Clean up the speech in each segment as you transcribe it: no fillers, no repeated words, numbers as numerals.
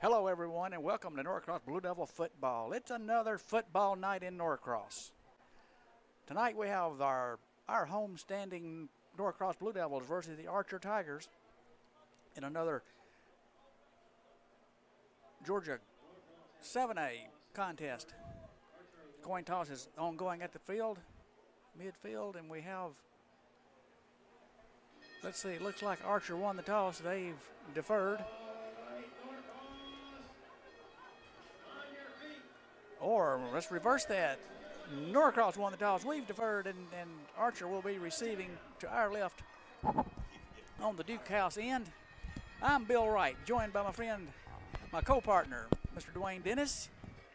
Hello, everyone, and welcome to Norcross Blue Devil football. It's another football night in Norcross. Tonight we have our home-standing Norcross Blue Devils versus the Archer Tigers in another Georgia 7A contest. Coin toss is ongoing at the midfield, and we have, let's see, it looks like Archer won the toss. They've deferred. Or let's reverse that. Norcross won the toss. We've deferred, and Archer will be receiving to our left on the Duke House end. I'm Bill Wright, joined by my co-partner, Mr. Dwayne Dennis.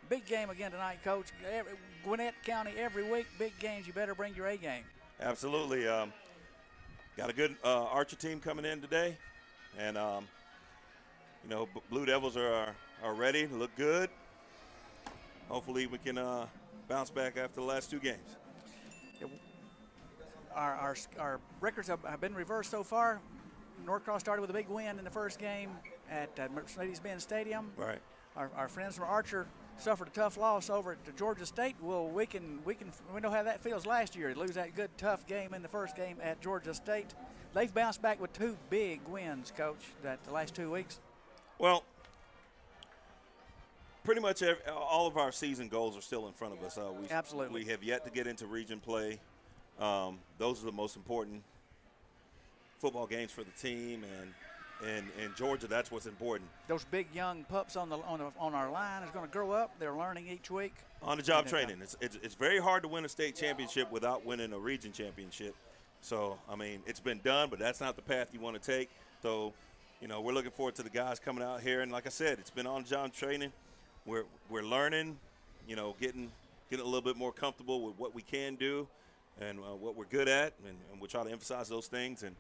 Big game again tonight, Coach. Gwinnett County every week, big games. You better bring your A game. Absolutely. Got a good Archer team coming in today, and Blue Devils are ready to look good. Hopefully we can bounce back after the last two games. Our records have been reversed so far. Norcross started with a big win in the first game at Mercedes-Benz Stadium. Right. Our friends from Archer suffered a tough loss over at Georgia State. Well, we know how that feels last year. To lose that good tough game in the first game at Georgia State. They've bounced back with two big wins, Coach, the last 2 weeks. Well, pretty much all of our season goals are still in front of us. Absolutely. We have yet to get into region play. Those are the most important football games for the team, and in Georgia, that's what's important. Those big young pups on our line is going to grow up. They're learning each week. On-the-job training. It's very hard to win a state championship without winning a region championship. So, I mean, it's been done, but that's not the path you want to take. So, we're looking forward to the guys coming out here. And like I said, it's been on-the-job training. We're learning, getting a little bit more comfortable with what we can do and what we're good at, and we'll try to emphasize those things and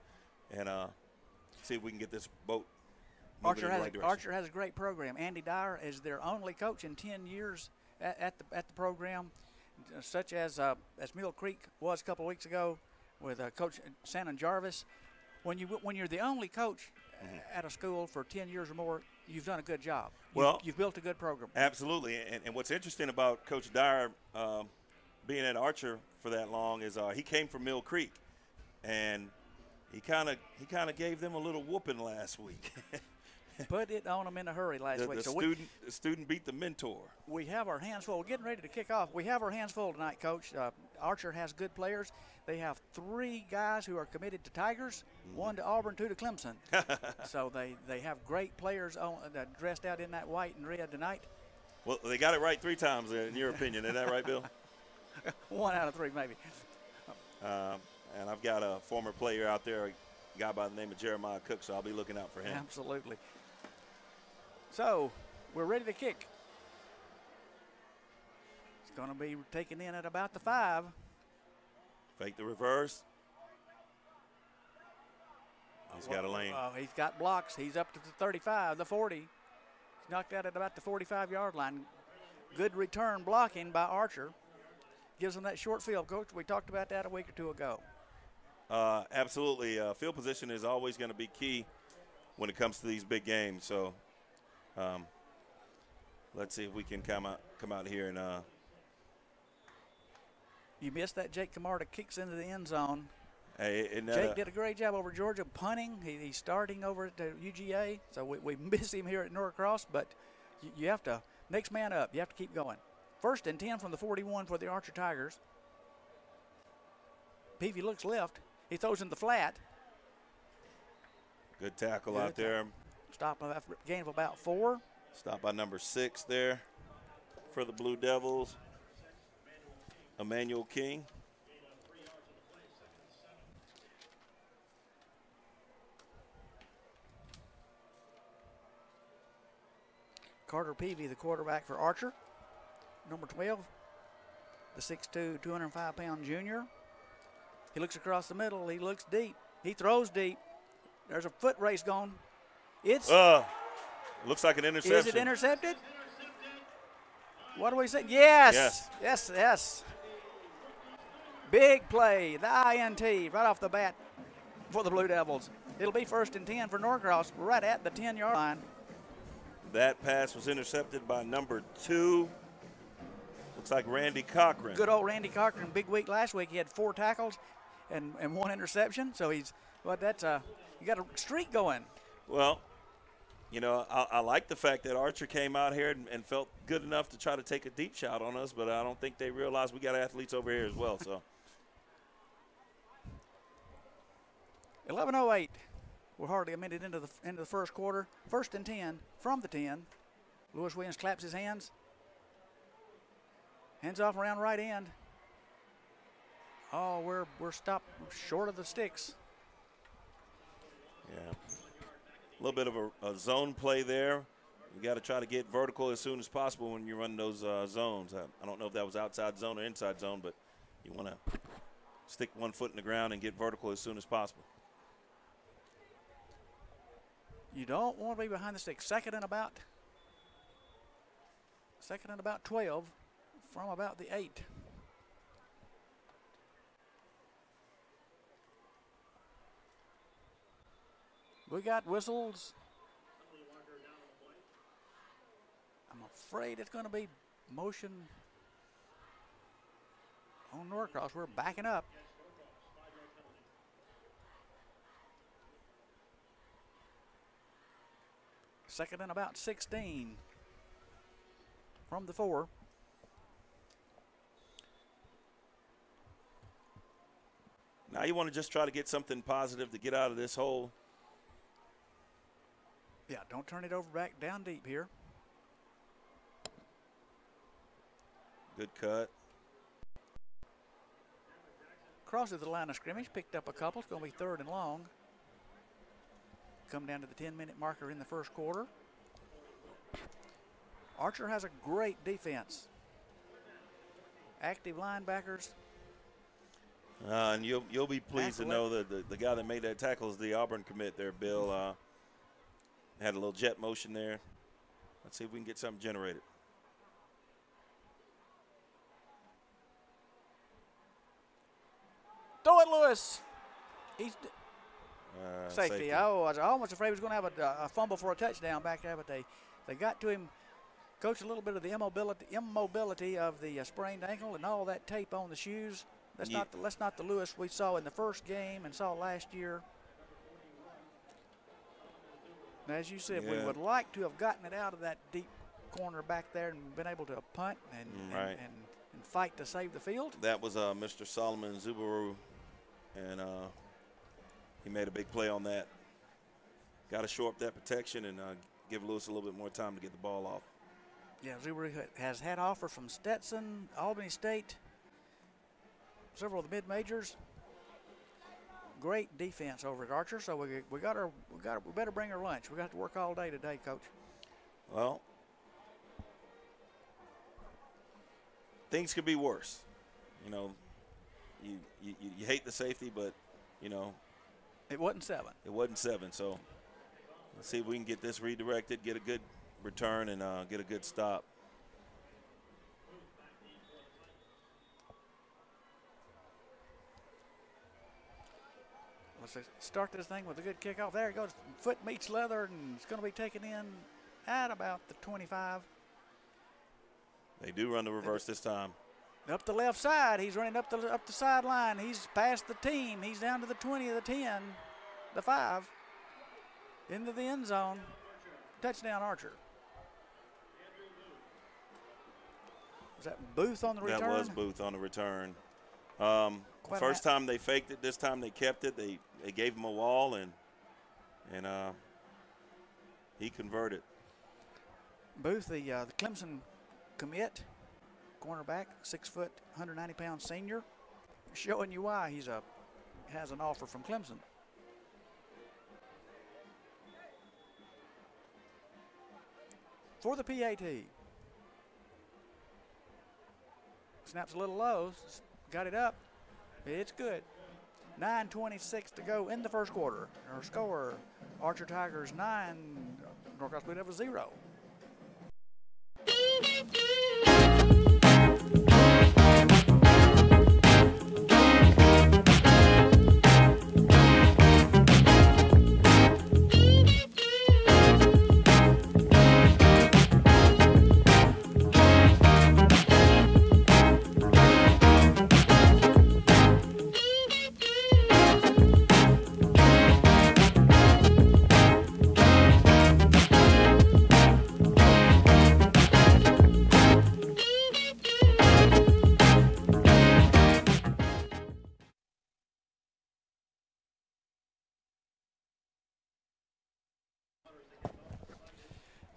see if we can get this boat moving in the right direction. Archer has a great program. Andy Dyer is their only coach in 10 years at the program, such as Mill Creek was a couple of weeks ago with Coach Shannon Jarvis. When you're the only coach at a school for 10 years or more, you've done a good job. You've built a good program. Absolutely, and what's interesting about Coach Dyer being at Archer for that long is he came from Mill Creek, and he kind of gave them a little whooping last week. Put it on them in a hurry last week. The student beat the mentor. We have our hands full. We're getting ready to kick off. We have our hands full tonight, Coach. Archer has good players. They have 3 guys who are committed to Tigers, 1 to Auburn, 2 to Clemson. So they have great players dressed out in that white and red tonight. Well, they got it right 3 times, in your opinion. Isn't that right, Bill? 1 out of 3, maybe. And I've got a former player out there, a guy by the name of Jeremiah Cook, so I'll be looking out for him. Absolutely. So we're ready to kick. It's going to be taken in at about the 5. Fake the reverse. He's got a lane. He's got blocks. He's up to the 35, the 40. He's knocked out at about the 45-yard line. Good return blocking by Archer. Gives them that short field, Coach. We talked about that a week or 2 ago. Absolutely. Field position is always going to be key when it comes to these big games. So let's see if we can come out here and you missed that. Jake Camarda kicks into the end zone. Hey, Jake did a great job over Georgia punting. He's starting over at the UGA, so we miss him here at Norcross, but you have to, next man up. You have to keep going. 1st and 10 from the 41 for the Archer Tigers. Peavy looks left. He throws in the flat. Good tackle out there. Stop gain of about 4. Stop by number 6 there for the Blue Devils. Emmanuel King. Carter Peavy, the quarterback for Archer. Number 12, the 6'2", 205-pound junior. He looks across the middle. He looks deep. He throws deep. There's a foot race going. It's looks like an interception. Is it intercepted? What do we say? Yes. Yes. Big play, the INT right off the bat for the Blue Devils. It'll be 1st and 10 for Norcross right at the 10-yard line. That pass was intercepted by number 2. Looks like Randy Cochran. Good old Randy Cochran. Big week last week. He had 4 tackles and 1 interception. So he's, well, that's you got a streak going. Well, you know, I like the fact that Archer came out here and felt good enough to try to take a deep shot on us, but I don't think they realized we got athletes over here as well. So 11:08. We're hardly a minute into the first quarter. 1st and 10 from the 10. Lewis Williams claps his hands. Hands off around right end. Oh, we're stopped short of the sticks. Yeah. A little bit of a zone play there. You got to try to get vertical as soon as possible when you're running those zones. I don't know if that was outside zone or inside zone, but you want to stick 1 foot in the ground and get vertical as soon as possible. You don't want to be behind the stick. Second and about 12 from about the 8. We got whistles. I'm afraid it's going to be motion on Norcross. We're backing up. Second and about 16 from the 4. Now you want to just try to get something positive to get out of this hole. Yeah, don't turn it over back down deep here. Good cut. Crosses the line of scrimmage, picked up a couple. It's going to be 3rd and long. Come down to the 10-minute marker in the first quarter. Archer has a great defense. Active linebackers. And you'll be pleased to know that the guy that made that tackle is the Auburn commit there, Bill. Had a little jet motion there. Let's see if we can get something generated. Throw it, Lewis. He's Safety. safety. I was almost afraid he was going to have a fumble for a touchdown back there, but they got to him. Coached a little bit of the immobility of the sprained ankle and all that tape on the shoes. That's not the Lewis we saw in the first game and saw last year. And as you said, we would like to have gotten it out of that deep corner back there and been able to punt and fight to save the field. That was Mr. Solomon Zubaru, and he made a big play on that. Got to shore up that protection and give Lewis a little bit more time to get the ball off. Yeah, Zubaru has had offers from Stetson, Albany State, several of the mid-majors. Great defense over at Archer, so we better bring her lunch. We got to work all day today, Coach. Well, things could be worse. You know, you hate the safety, but you know, it wasn't 7. It wasn't 7. So let's see if we can get this redirected, get a good return, and get a good stop. Let's start this thing with a good kickoff. There it goes. Foot meets leather, and it's going to be taken in at about the 25. They do run the reverse this time. Up the left side. He's running up the sideline. He's past the team. He's down to the 20 of the 10, the 5, into the end zone. Touchdown, Archer. Was that Booth on the return? That was Booth on the return. First time they faked it. This time they kept it. They gave him a wall, and he converted. Booth, the Clemson commit, cornerback, 6 foot, 190-pound senior, showing you why he has an offer from Clemson. For the PAT. Snaps a little low, got it up. It's good. 9:26 to go in the first quarter. Our score, Archer Tigers 9, Norcross Blue Devils 0.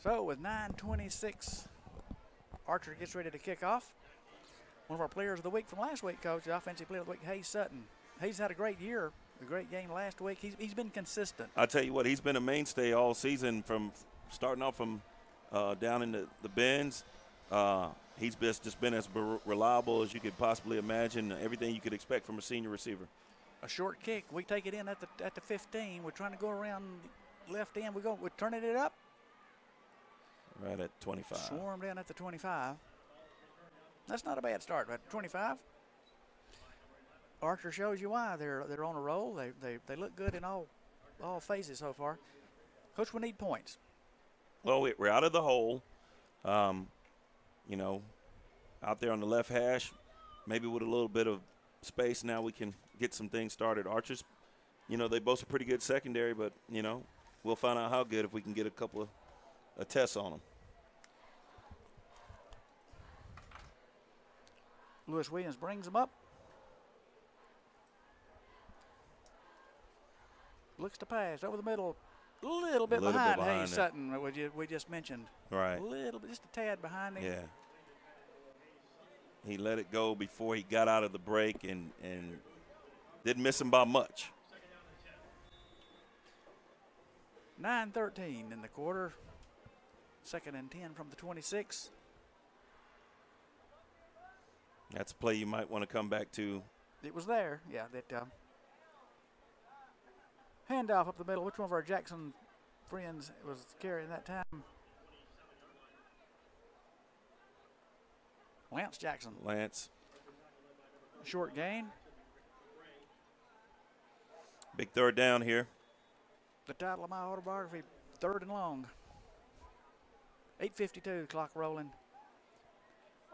So with 9:26, Archer gets ready to kick off. One of our players of the week from last week, Coach, the offensive player of the week, Hayes Sutton. Hayes had a great year, a great game last week. He's been consistent. I tell you what, he's been a mainstay all season, from starting off from down in the bins. He's just been as reliable as you could possibly imagine. Everything you could expect from a senior receiver. A short kick, we take it in at the 15. We're trying to go around left end. We're turning it up. Right at 25. Swarm down at the 25. That's not a bad start, but 25. Archer shows you why they're on a roll. They look good in all phases so far. Coach, we need points. Well, we're out of the hole. You know, out there on the left hash, maybe with a little bit of space now we can get some things started. Archers, you know, they boast a pretty good secondary, but, you know, we'll find out how good if we can get a couple of tests on them. Lewis Williams brings them up. Looks to pass over the middle. A little bit behind Hayes Sutton, we just mentioned. Right. A little bit, just a tad behind him. Yeah. He let it go before he got out of the break and didn't miss him by much. 9:13 in the quarter. 2nd and 10 from the 26. That's a play you might want to come back to. It was there, yeah. That handoff up the middle. Which one of our Jackson friends was carrying that time? Lance Jackson. Lance. Short gain. Big third down here. The title of my autobiography, 3rd and long. 8:52, clock rolling.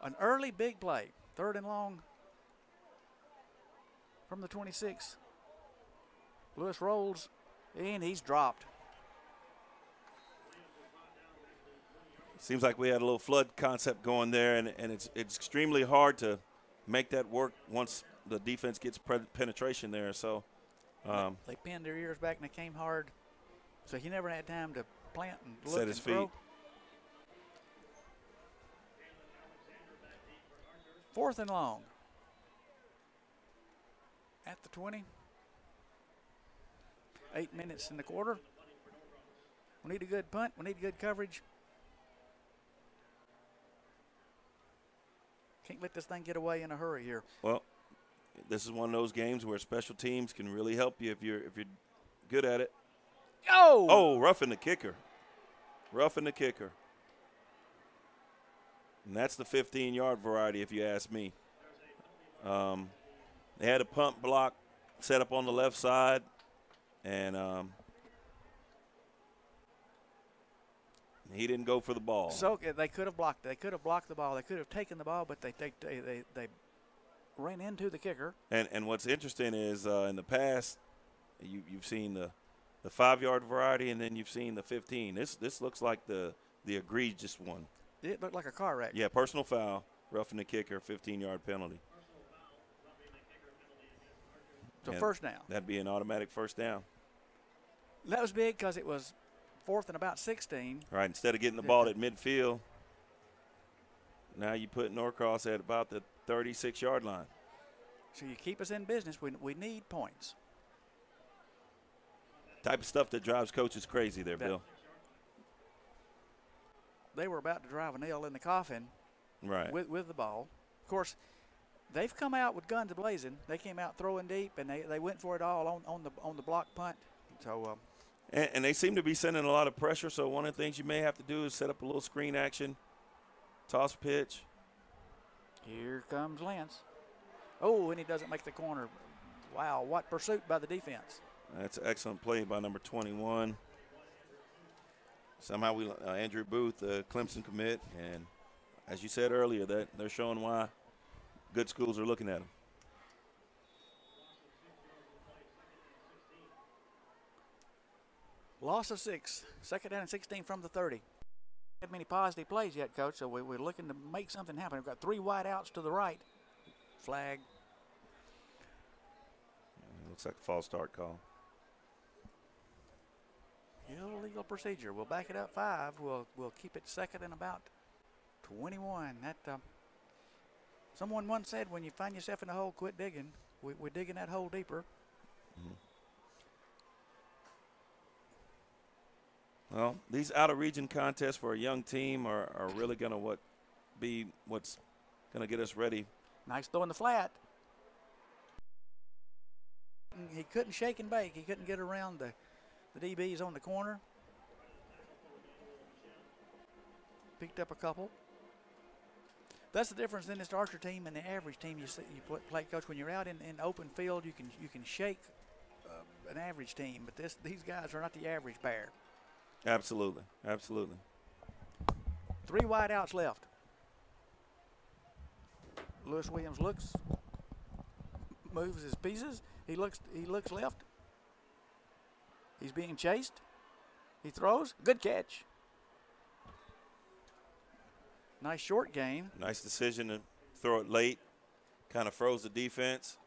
An early big play, 3rd and long from the 26. Lewis rolls, and he's dropped. Seems like we had a little flood concept going there, and it's extremely hard to make that work once the defense gets penetration there. So they pinned their ears back, and they came hard. So he never had time to plant and look set his and throw. feet. 4th and long. At the 20. 8 minutes in the quarter. We need a good punt. We need good coverage. Can't let this thing get away in a hurry here. Well, this is one of those games where special teams can really help you if you're good at it. Oh, roughing the kicker. Roughing the kicker. And that's the 15-yard variety, if you ask me. They had a punt block set up on the left side, and he didn't go for the ball. So they could have blocked. They could have blocked the ball. They could have taken the ball, but they ran into the kicker. And what's interesting is in the past, you've seen the 5-yard variety, and then you've seen the 15. This looks like the egregious one. It looked like a car wreck. Yeah, personal foul, roughing the kicker, 15-yard penalty. So first down. That'd be an automatic first down. That was big because it was 4th and about 16. Right, instead of getting the ball at midfield, now you put Norcross at about the 36-yard line. So you keep us in business. We need points. Type of stuff that drives coaches crazy there, Bill. They were about to drive a nail in the coffin with the ball. Of course, they've come out with guns a-blazing. They came out throwing deep, and they went for it all on the block punt. So, and they seem to be sending a lot of pressure, so one of the things you may have to do is set up a little screen action, toss pitch. Here comes Lance. Oh, and he doesn't make the corner. Wow, what pursuit by the defense. That's an excellent play by number 21. Somehow Andrew Booth, Clemson commit, and as you said earlier, that they're showing why good schools are looking at them. Loss of 6. 2nd down and 16 from the 30. Not many positive plays yet, Coach, so we're looking to make something happen. We've got 3 wide outs to the right. Flag. Looks like a false start call. Illegal procedure. We'll back it up 5. We'll keep it second and about 21. That someone once said, when you find yourself in a hole, quit digging. We're digging that hole deeper. Well, these out-of-region contests for a young team are really going to be what's going to get us ready. Nice throw in the flat. He couldn't shake and bake. He couldn't get around the DBs on the corner. Picked up a couple. That's the difference in this Archer team and the average team you play, Coach. When you're out in open field, you can shake an average team, but these guys are not the average bear. Absolutely, absolutely. 3 wide outs left. Lewis Williams moves his pieces. He looks left. He's being chased. He throws. Good catch. Nice short gain. Nice decision to throw it late. Kind of froze the defense.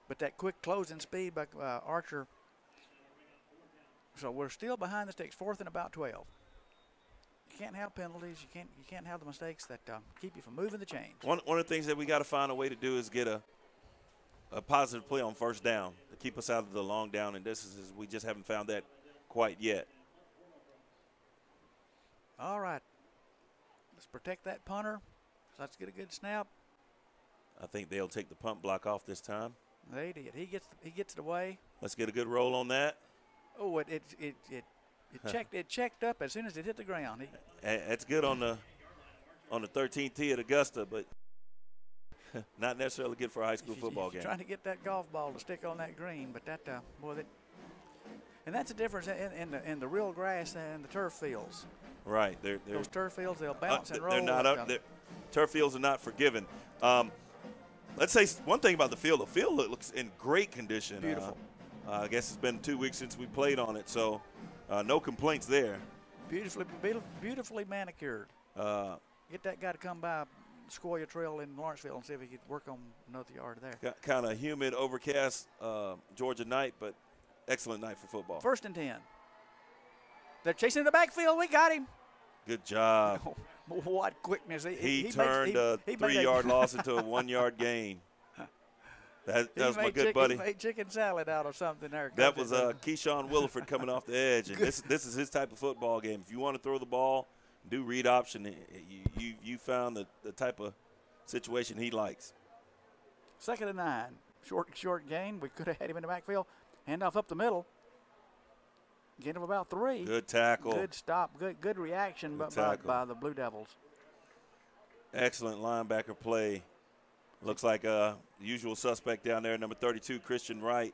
But that quick closing speed by Archer. So we're still behind the sticks, 4th and about 12. You can't have penalties. You can't have the mistakes that keep you from moving the chains. One of the things that we got to find a way to do is get a positive play on first down to keep us out of the long down and distances. We just haven't found that quite yet. All right. Let's protect that punter. Let's get a good snap. I think they'll take the punt block off this time. They did. He gets it away. Let's get a good roll on that. Oh, it checked up as soon as it hit the ground. That's good on the 13th tee at Augusta, but not necessarily good for a high school football game. Trying to get that golf ball to stick on that green, but that and that's the difference in the real grass and the turf fields. Right, those turf fields, they'll bounce and roll. They're not up. Turf fields are not forgiven. Let's say one thing about the field. The field looks in great condition. Beautiful. I guess it's been 2 weeks since we played on it, so no complaints there. Beautifully manicured. Get that guy to come by Sequoia Trail in Lawrenceville and see if he could work on another yard there. Kind of humid, overcast Georgia night, but excellent night for football. 1st and 10. They're chasing the backfield. We got him. Good job. What quickness. He turned a 3-yard loss into a 1-yard gain. That was my good buddy. He made chicken salad out of something there. That was Keyshawn Williford coming off the edge. And this is his type of football game. If you want to throw the ball, do read option. You found the type of situation he likes. 2nd and 9. Short gain. We could have had him in the backfield. Handoff up the middle. Gain of about 3. Good tackle. Good stop. Good reaction by the Blue Devils. Excellent linebacker play. Looks like the usual suspect down there, number 32, Christian Wright.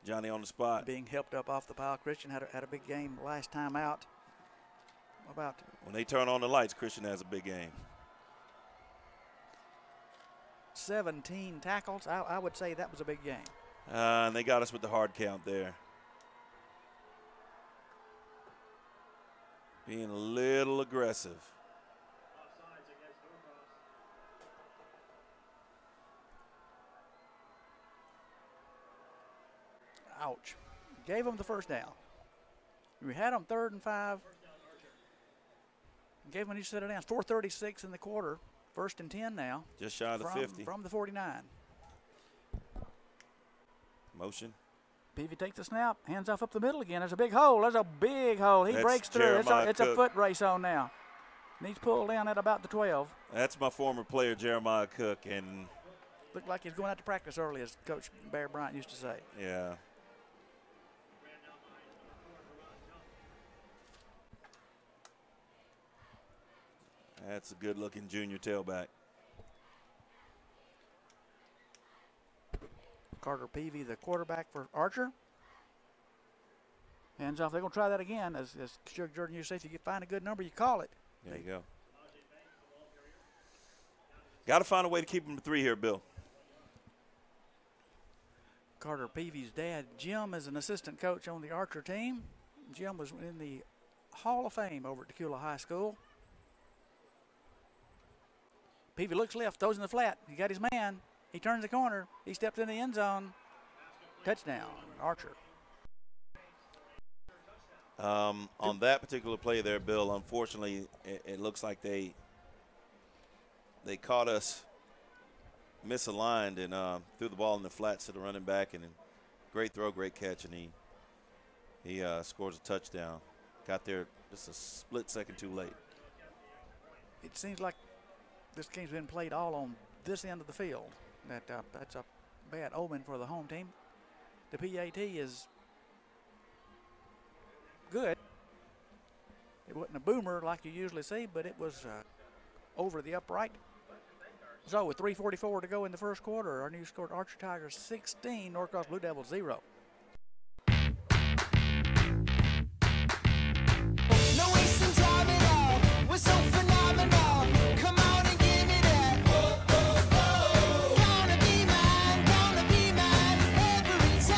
Johnny on the spot. Being helped up off the pile. Christian had a big game last time out. When they turn on the lights, Christian has a big game. 17 tackles. I would say that was a big game. And they got us with the hard count there. Being a little aggressive. Ouch. Gave them the first down. We had them 3rd and 5. Gave them a new set of downs. 4:36 in the quarter. 1st and 10 now. Just shy of the 50. From the 49. Motion. Peavy takes the snap. Hands off up the middle again. There's a big hole. He breaks through. It's a foot race on now. And he's pulled down at about the 12. That's my former player, Jeremiah Cook. And looked like he's going out to practice early, as Coach Bear Bryant used to say. Yeah. That's a good-looking junior tailback. Carter Peavy, the quarterback for Archer. Hands off. They're going to try that again. As Sugar Jordan used to say, if you find a good number, you call it. There you go. Got to find a way to keep them to 3 here, Bill. Carter Peavy's dad, Jim, is an assistant coach on the Archer team. Jim was in the Hall of Fame over at Tequila High School. Peavy looks left, throws in the flat. He got his man. He turns the corner. He steps in the end zone. Touchdown, Archer. On that particular play there, Bill, unfortunately, it looks like they caught us misaligned and threw the ball in the flats to the running back, and great throw, great catch, and he scores a touchdown. Got there just a split second too late. It seems like this game's been played all on this end of the field. That's a bad omen for the home team. The PAT is good. It wasn't a boomer like you usually see, but it was over the upright. So with 3:44 to go in the first quarter, our new score, Archer Tigers 16, Norcross Blue Devils 0. No wasting time at all. We're so phenomenal. Come on and give me that. Gonna be mine every time.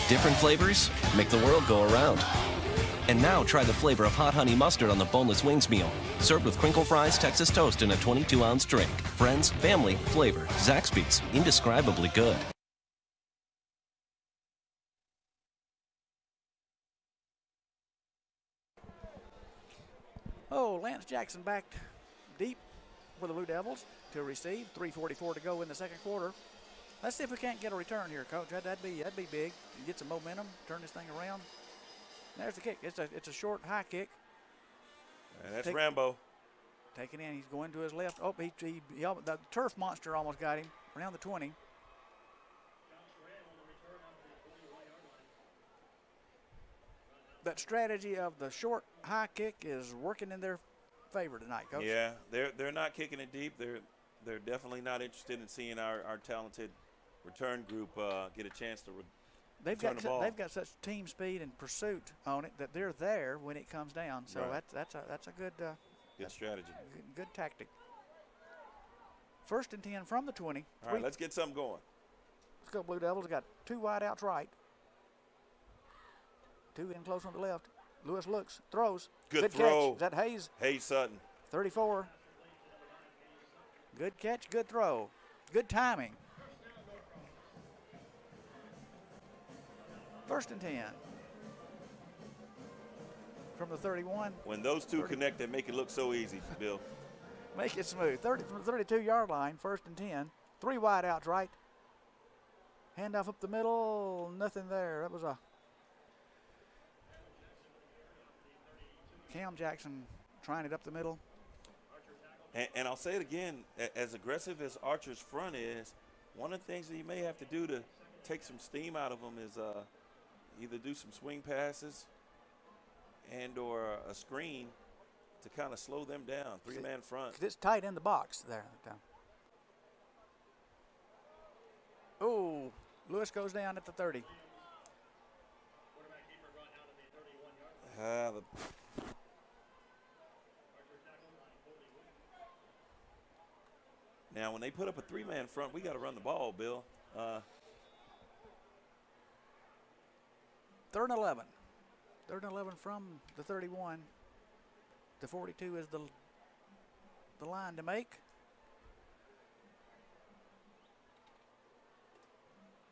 Different flavors make the world go around. And now try the flavor of hot honey mustard on the boneless wings meal. Served with crinkle fries, Texas toast, and a 22-ounce drink. Friends, family, flavor. Zaxby's. Indescribably good. Oh, Lance Jackson back deep for the Blue Devils to receive. 3:44 to go in the second quarter. Let's see if we can't get a return here, Coach. That'd be big. Get some momentum, turn this thing around. There's the kick. It's a short, high kick. And that's Rambo. Taking in. He's going to his left. Oh, the turf monster almost got him around the 20. That strategy of the short, high kick is working in their favor tonight, Coach. Yeah, they're not kicking it deep. They're definitely not interested in seeing our talented return group get a chance to They've return the ball. They've got such team speed and pursuit on it that they're there when it comes down. So Right. that's a good strategy. good tactic. 1st and 10 from the 20. All right, let's get something going. Let's go Blue Devils. Got 2 wide outs right. 2 in close on the left. Lewis looks, throws. Good throw. Catch. Is that Hayes? Hayes Sutton. 34. Good catch, good throw. Good timing. 1st and 10. From the 31. When those two connect, they make it look so easy, Bill. Make it smooth. From the 32-yard line, 1st and 10. 3 wide outs right. Handoff up the middle, nothing there. That was a Cam Jackson trying it up the middle. And I'll say it again, as aggressive as Archer's front is, one of the things that you may have to do to take some steam out of them is either do some swing passes and or a screen to kind of slow them down. 3-man front. It's tight in the box there. Oh, Lewis goes down at the 30. Now, when they put up a 3-man front, we got to run the ball, Bill. 3rd and 11. 3rd and 11 from the 31. The 42 is the line to make.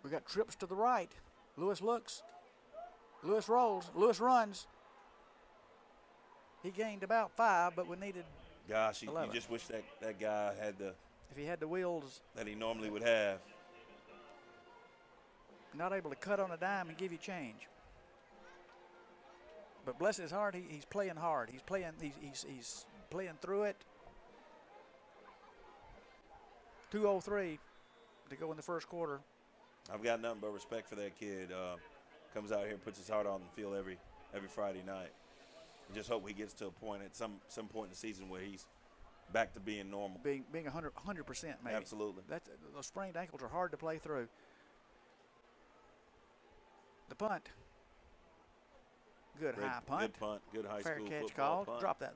We got trips to the right. Lewis looks. Lewis rolls. Lewis runs. He gained about 5, but we needed Gosh, you 11. just wish that guy had the If he had the wheels, that he normally would have. not able to cut on a dime and give you change. But bless his heart, he's playing hard. He's playing through it. 2:03 to go in the first quarter. I've got nothing but respect for that kid. Comes out here and puts his heart on the field every Friday night. I just hope he gets to a point at some point in the season where he's back to being normal. Being 100% maybe. Absolutely. Those sprained ankles are hard to play through. The punt. Good high punt. Good punt. Good high Fair school catch football called. punt. Drop that.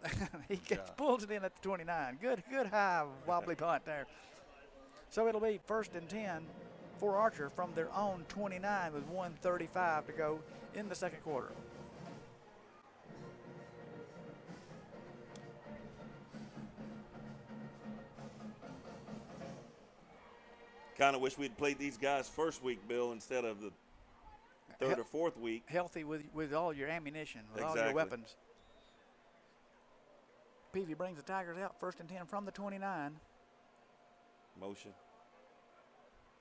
He pulls it in at the 29. Good high wobbly punt there. So it'll be 1st and 10 for Archer from their own 29 with 1:35 to go in the second quarter. Kind of wish we'd played these guys first week, Bill, instead of the third or fourth week. Healthy with all your ammunition, with all Exactly. your weapons. Peavy brings the Tigers out, 1st and 10 from the 29. Motion.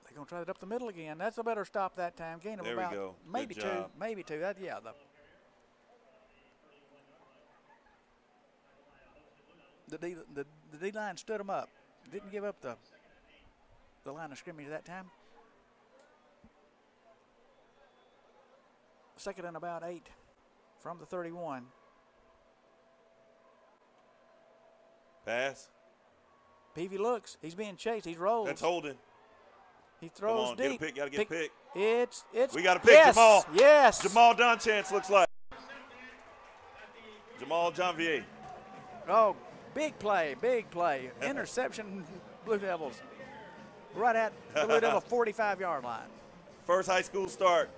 They're going to try it up the middle again. That's a better stop that time. Gain of There we about go. maybe Good two. job. Maybe two. That, yeah. The D-line stood them up. Didn't give up the line of scrimmage that time. 2nd and about 8 from the 31. Pass. Peavy looks. He's being chased. He's rolled. That's holding. He throws Come on, deep. get a pick. Got to get a pick. It's. We got a pick, yes, Jamal. Yes. Jamal Donchance looks like. Jamal Janvier. Oh, big play, big play. Interception, Blue Devils. Right at the Blue Devil 45-yard line. First high school start.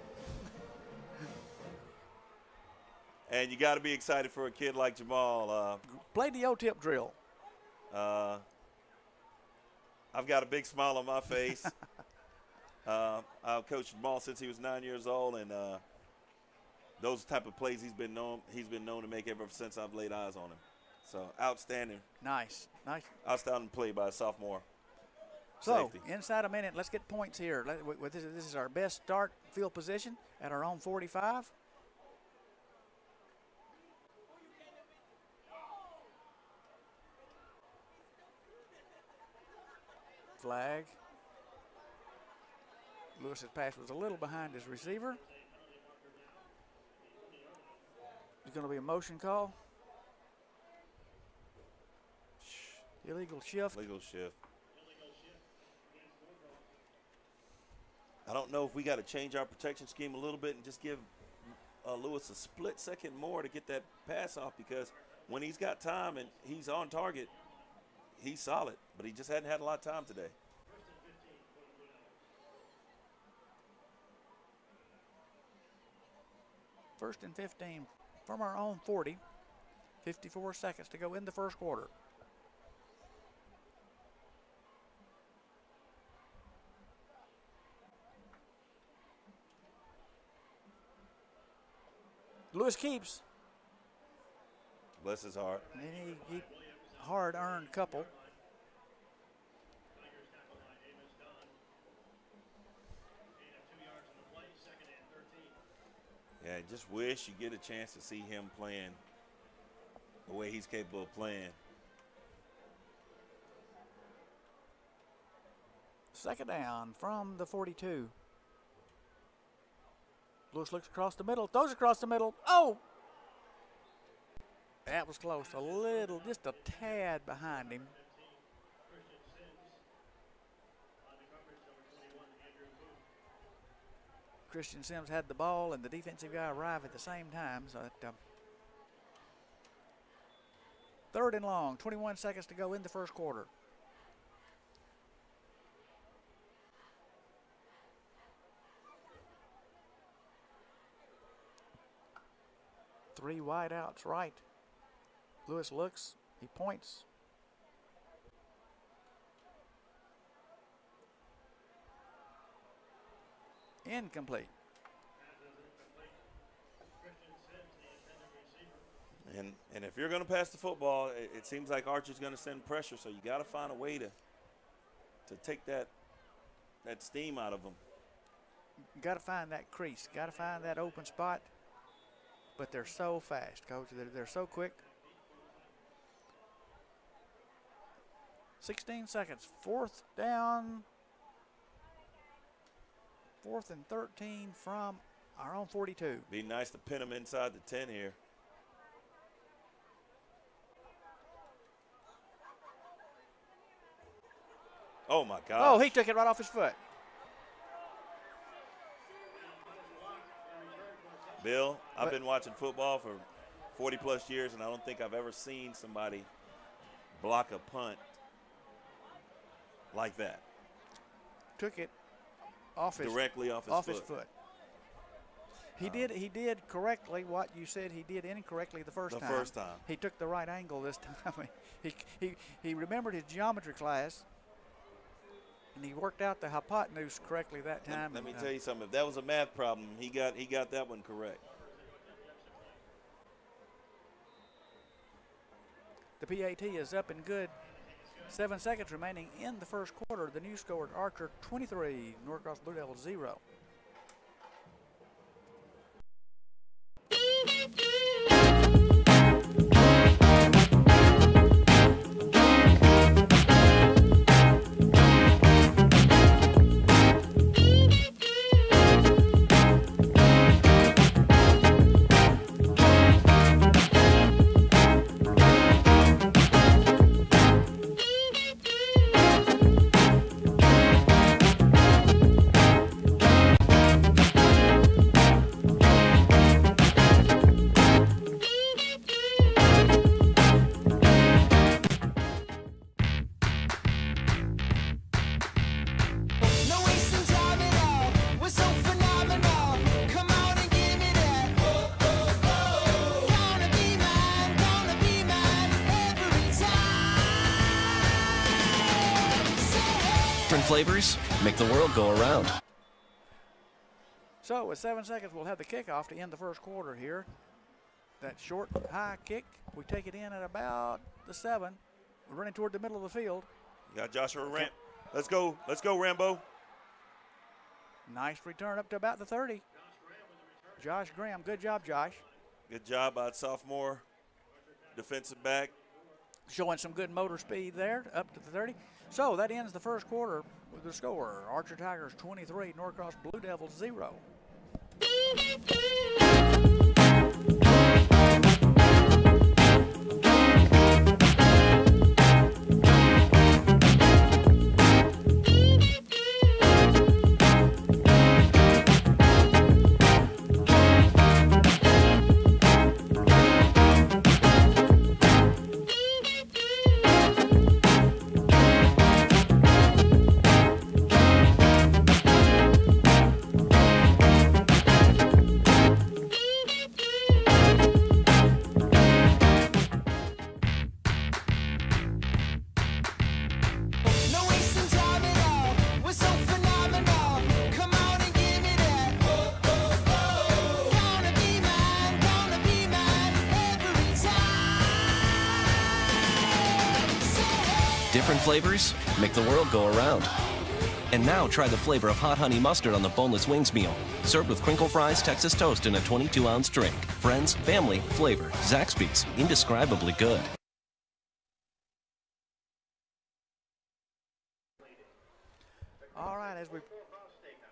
And you got to be excited for a kid like Jamal. Played the O-tip drill. I've got a big smile on my face. I've coached Jamal since he was 9 years old, and those type of plays he's been known to make ever since I've laid eyes on him. So outstanding. Nice. Outstanding play by a sophomore. So Safety. inside a minute, let's get points here. This is our best start field position at our own 45. Flag. Lewis's pass was a little behind his receiver. It's going to be a motion call. Illegal shift. Legal shift. I don't know if we got to change our protection scheme a little bit and just give Lewis a split second more to get that pass off, because when he's got time and he's on target, he's solid, but he just hadn't had a lot of time today. First and 15 from our own 40. 54 seconds to go in the first quarter. Lewis keeps. Bless his heart. And he hard-earned couple. Yeah, just wish you get a chance to see him playing the way he's capable of playing. Second down from the 42. Lewis looks across the middle, throws across the middle. Oh! That was close. A little, just a tad behind him. Christian Sims had the ball, and the defensive guy arrived at the same time. So that, third and long, 21 seconds to go in the first quarter. Three wide outs right. Lewis looks, he points. Incomplete. And if you're going to pass the football, it seems like Archer's going to send pressure, so you got to find a way to take that steam out of them. Got to find that crease. Got to find that open spot. But they're so fast, Coach. They're so quick. 16 seconds. Fourth down. 4th and 13 from our own 42. Be nice to pin them inside the 10 here. Oh, my God. Oh, he took it right off his foot. Bill, I've been watching football for 40-plus years, and I don't think I've ever seen somebody block a punt like that. Took it off his Directly off his foot. He did correctly what you said he did incorrectly the first time. He took the right angle this time. he remembered his geometry class. And he worked out the hypotenuse correctly that time. Let me tell you something. If that was a math problem, he got that one correct. The PAT is up and good. 7 seconds remaining in the first quarter. The new score, Archer 23, Norcross Blue Devils 0. No wasting time at all. We're so phenomenal. Come on and give me that. Gonna be mine every time. Say hey. Different flavors make the world go around. So with 7 seconds, we'll have the kickoff to end the first quarter here. That short, high kick, we take it in at about the 7. We're running toward the middle of the field. You got Joshua Ramp. Let's go, Rambo. Nice return up to about the 30. Josh Graham, good job, Josh. Good job by sophomore defensive back. Showing some good motor speed there, up to the 30. So that ends the first quarter with the score. Archer Tigers 23, Norcross Blue Devils 0. No wasting time at all. We're so phenomenal. Come on and give me that. Gonna be mine every time. Say hey. Different flavors make the world go around. And now try the flavor of hot honey mustard on the boneless wings meal. Served with crinkle fries, Texas toast, and a 22-ounce drink. Friends, family, flavor. Zaxby's, indescribably good. All right, as we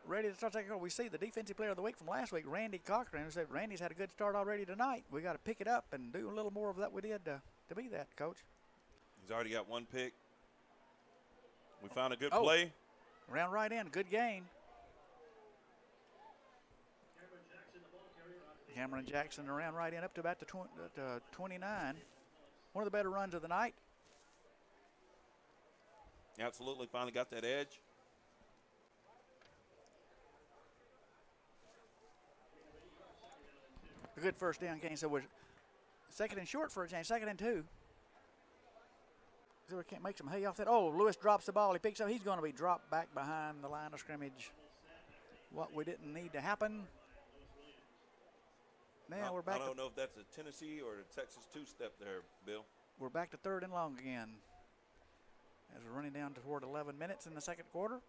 ready to start taking over, we see the defensive player of the week from last week, Randy Cochran, who said Randy's had a good start already tonight. We got to pick it up and do a little more of that we did to be that, Coach. He's already got one pick. We found a good Oh. play. Round right in, good gain. Cameron Jackson around right in up to about the 29. One of the better runs of the night. Absolutely, finally got that edge. A good first down gain. So we're second and short for a change, 2nd and 2. So we can't make some hay off that. Oh, Lewis drops the ball. He picks up. He's going to be dropped back behind the line of scrimmage. What we didn't need to happen. Now we're back. I don't know if that's a Tennessee or a Texas two-step there, Bill. We're back to 3rd and long again. As we're running down toward 11 minutes in the second quarter.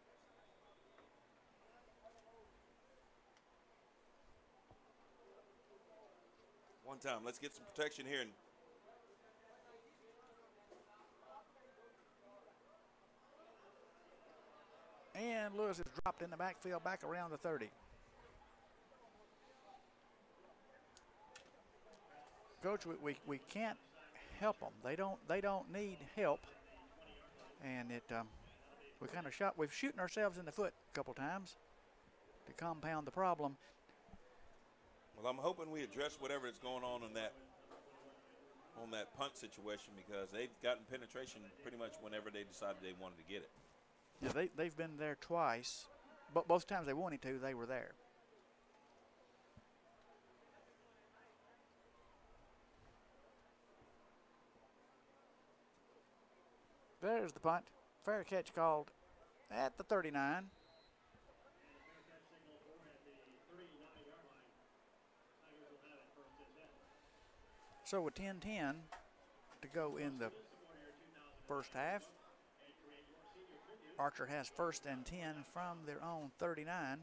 One time, let's get some protection here. And Lewis is dropped in the backfield back around the 30. Coach, we can't help them. They don't need help. And we've shooting ourselves in the foot a couple times to compound the problem. Well, I'm hoping we address whatever is going on that punt situation, because they've gotten penetration pretty much whenever they decided they wanted to get it. Yeah, they've been there twice, but both times they wanted to, they were there. There's the punt. Fair catch called at the 39. So with 10-10 to go in the first half, Archer has 1st and 10 from their own 39.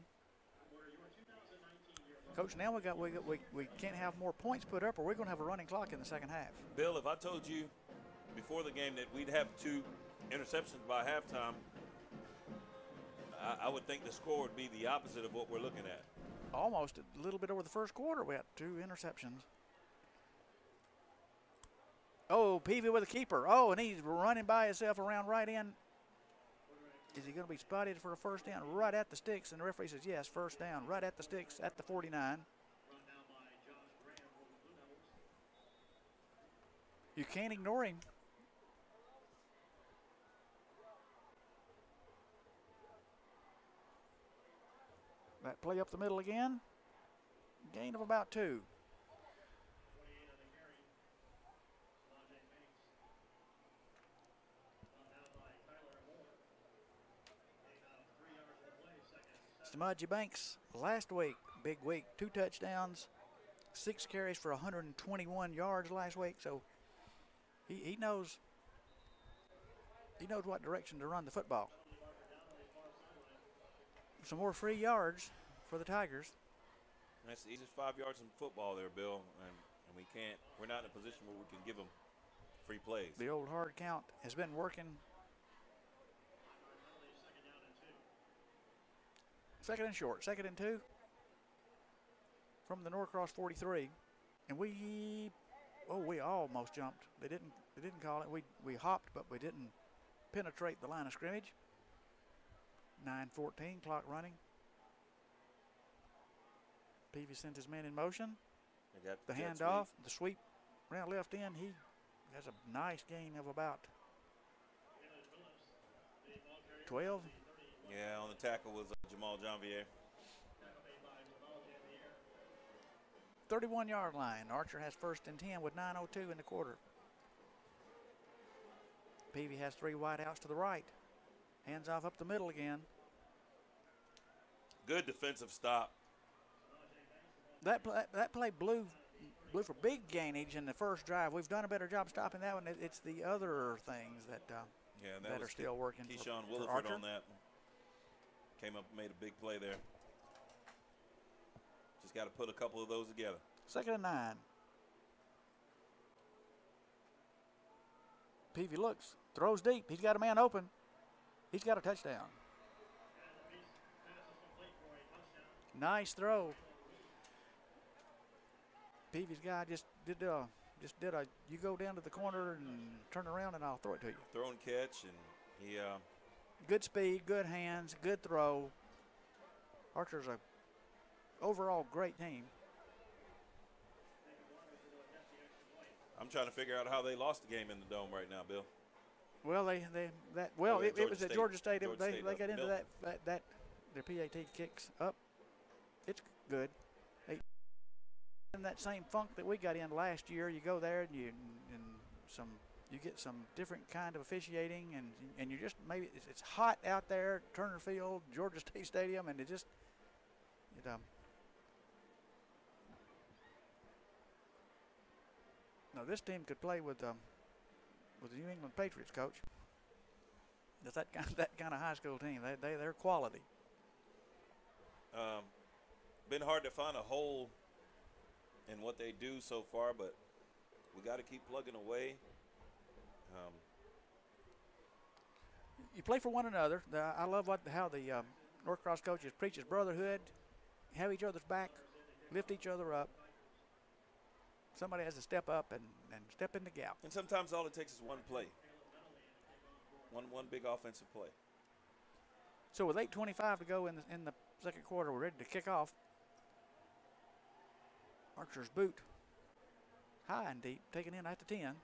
Coach, now we can't have more points put up, or we're going to have a running clock in the second half. Bill, if I told you before the game that we'd have 2 interceptions by halftime, I would think the score would be the opposite of what we're looking at. Almost a little bit over the first quarter, we had 2 interceptions. Oh, Peavy with a keeper. Oh, and he's running by himself around right in. Is he going to be spotted for a first down right at the sticks? And the referee says, yes, first down right at the sticks at the 49. You can't ignore him. That play up the middle again. Gain of about 2. Samaji Banks last week, big week, 2 touchdowns, 6 carries for 121 yards last week. So he knows what direction to run the football. Some more free yards for the Tigers. That's the easiest 5 yards in football there, Bill, and we're not in a position where we can give them free plays. The old hard count has been working. 2nd and short, 2nd and 2 from the Norcross 43, and we almost jumped. They didn't call it. We hopped, but we didn't penetrate the line of scrimmage. 9:14 clock running. Peavy sends his man in motion. They got The handoff, the sweep around left end. He has a nice gain of about 12. Yeah, on the tackle was Jamal Janvier. 31-yard line. Archer has 1st and 10 with 9:02 in the quarter. Peavy has 3 wideouts to the right. Hands off up the middle again. Good defensive stop. That play blew for big gainage in the first drive. We've done a better job stopping that one. It's the other things that that are still working. Keyshawn for Williford Archer. on that. Came up and made a big play there. Just got to put a couple of those together. 2nd and 9. Peavy looks, throws deep. He's got a man open. He's got a touchdown. Nice throw. Peavy's guy just did a you go down to the corner and turn around and I'll throw it to you. Throw and catch, and he Good speed, good hands, good throw. Archer's a overall great team. I'm trying to figure out how they lost the game in the Dome right now, Bill. Well, it was at Georgia State. They got into that their PAT kicks up. It's good. In that same funk that we got in last year, you go there and you get some different kind of officiating, and you just maybe it's hot out there, Turner Field, Georgia State Stadium, and now this team could play with the New England Patriots, coach. That's that kind of high school team. They're quality. Been hard to find a hole in what they do so far, but we got to keep plugging away. You play for one another. I love how the Norcross coaches preaches brotherhood, have each other's back, lift each other up. Somebody has to step up and step in the gap. And sometimes all it takes is one play, one big offensive play. So with 8:25 to go in the second quarter, we're ready to kick off. Archer's boot, high and deep, taken in at the 10.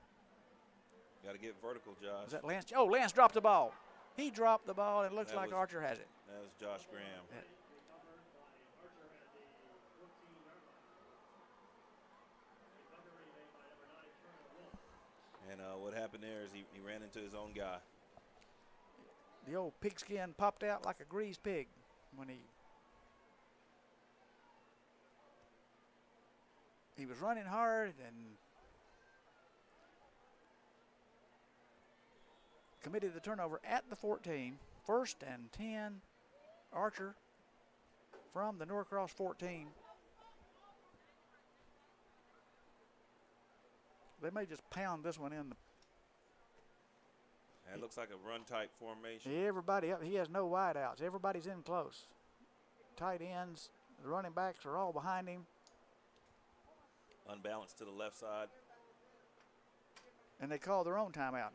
Got to get vertical, Josh. Is that Lance? Oh, Lance dropped the ball. He dropped the ball, and it looks like Archer has it. That was Josh Graham. Yeah. And what happened there is he ran into his own guy. The old pigskin popped out like a greased pig when he was running hard and committed the turnover at the 14. 1st and 10. Archer from the Norcross 14. They may just pound this one in. It looks like a run-type formation. Everybody up. He has no wideouts. Everybody's in close. Tight ends, the running backs are all behind him. Unbalanced to the left side. And they called their own timeout.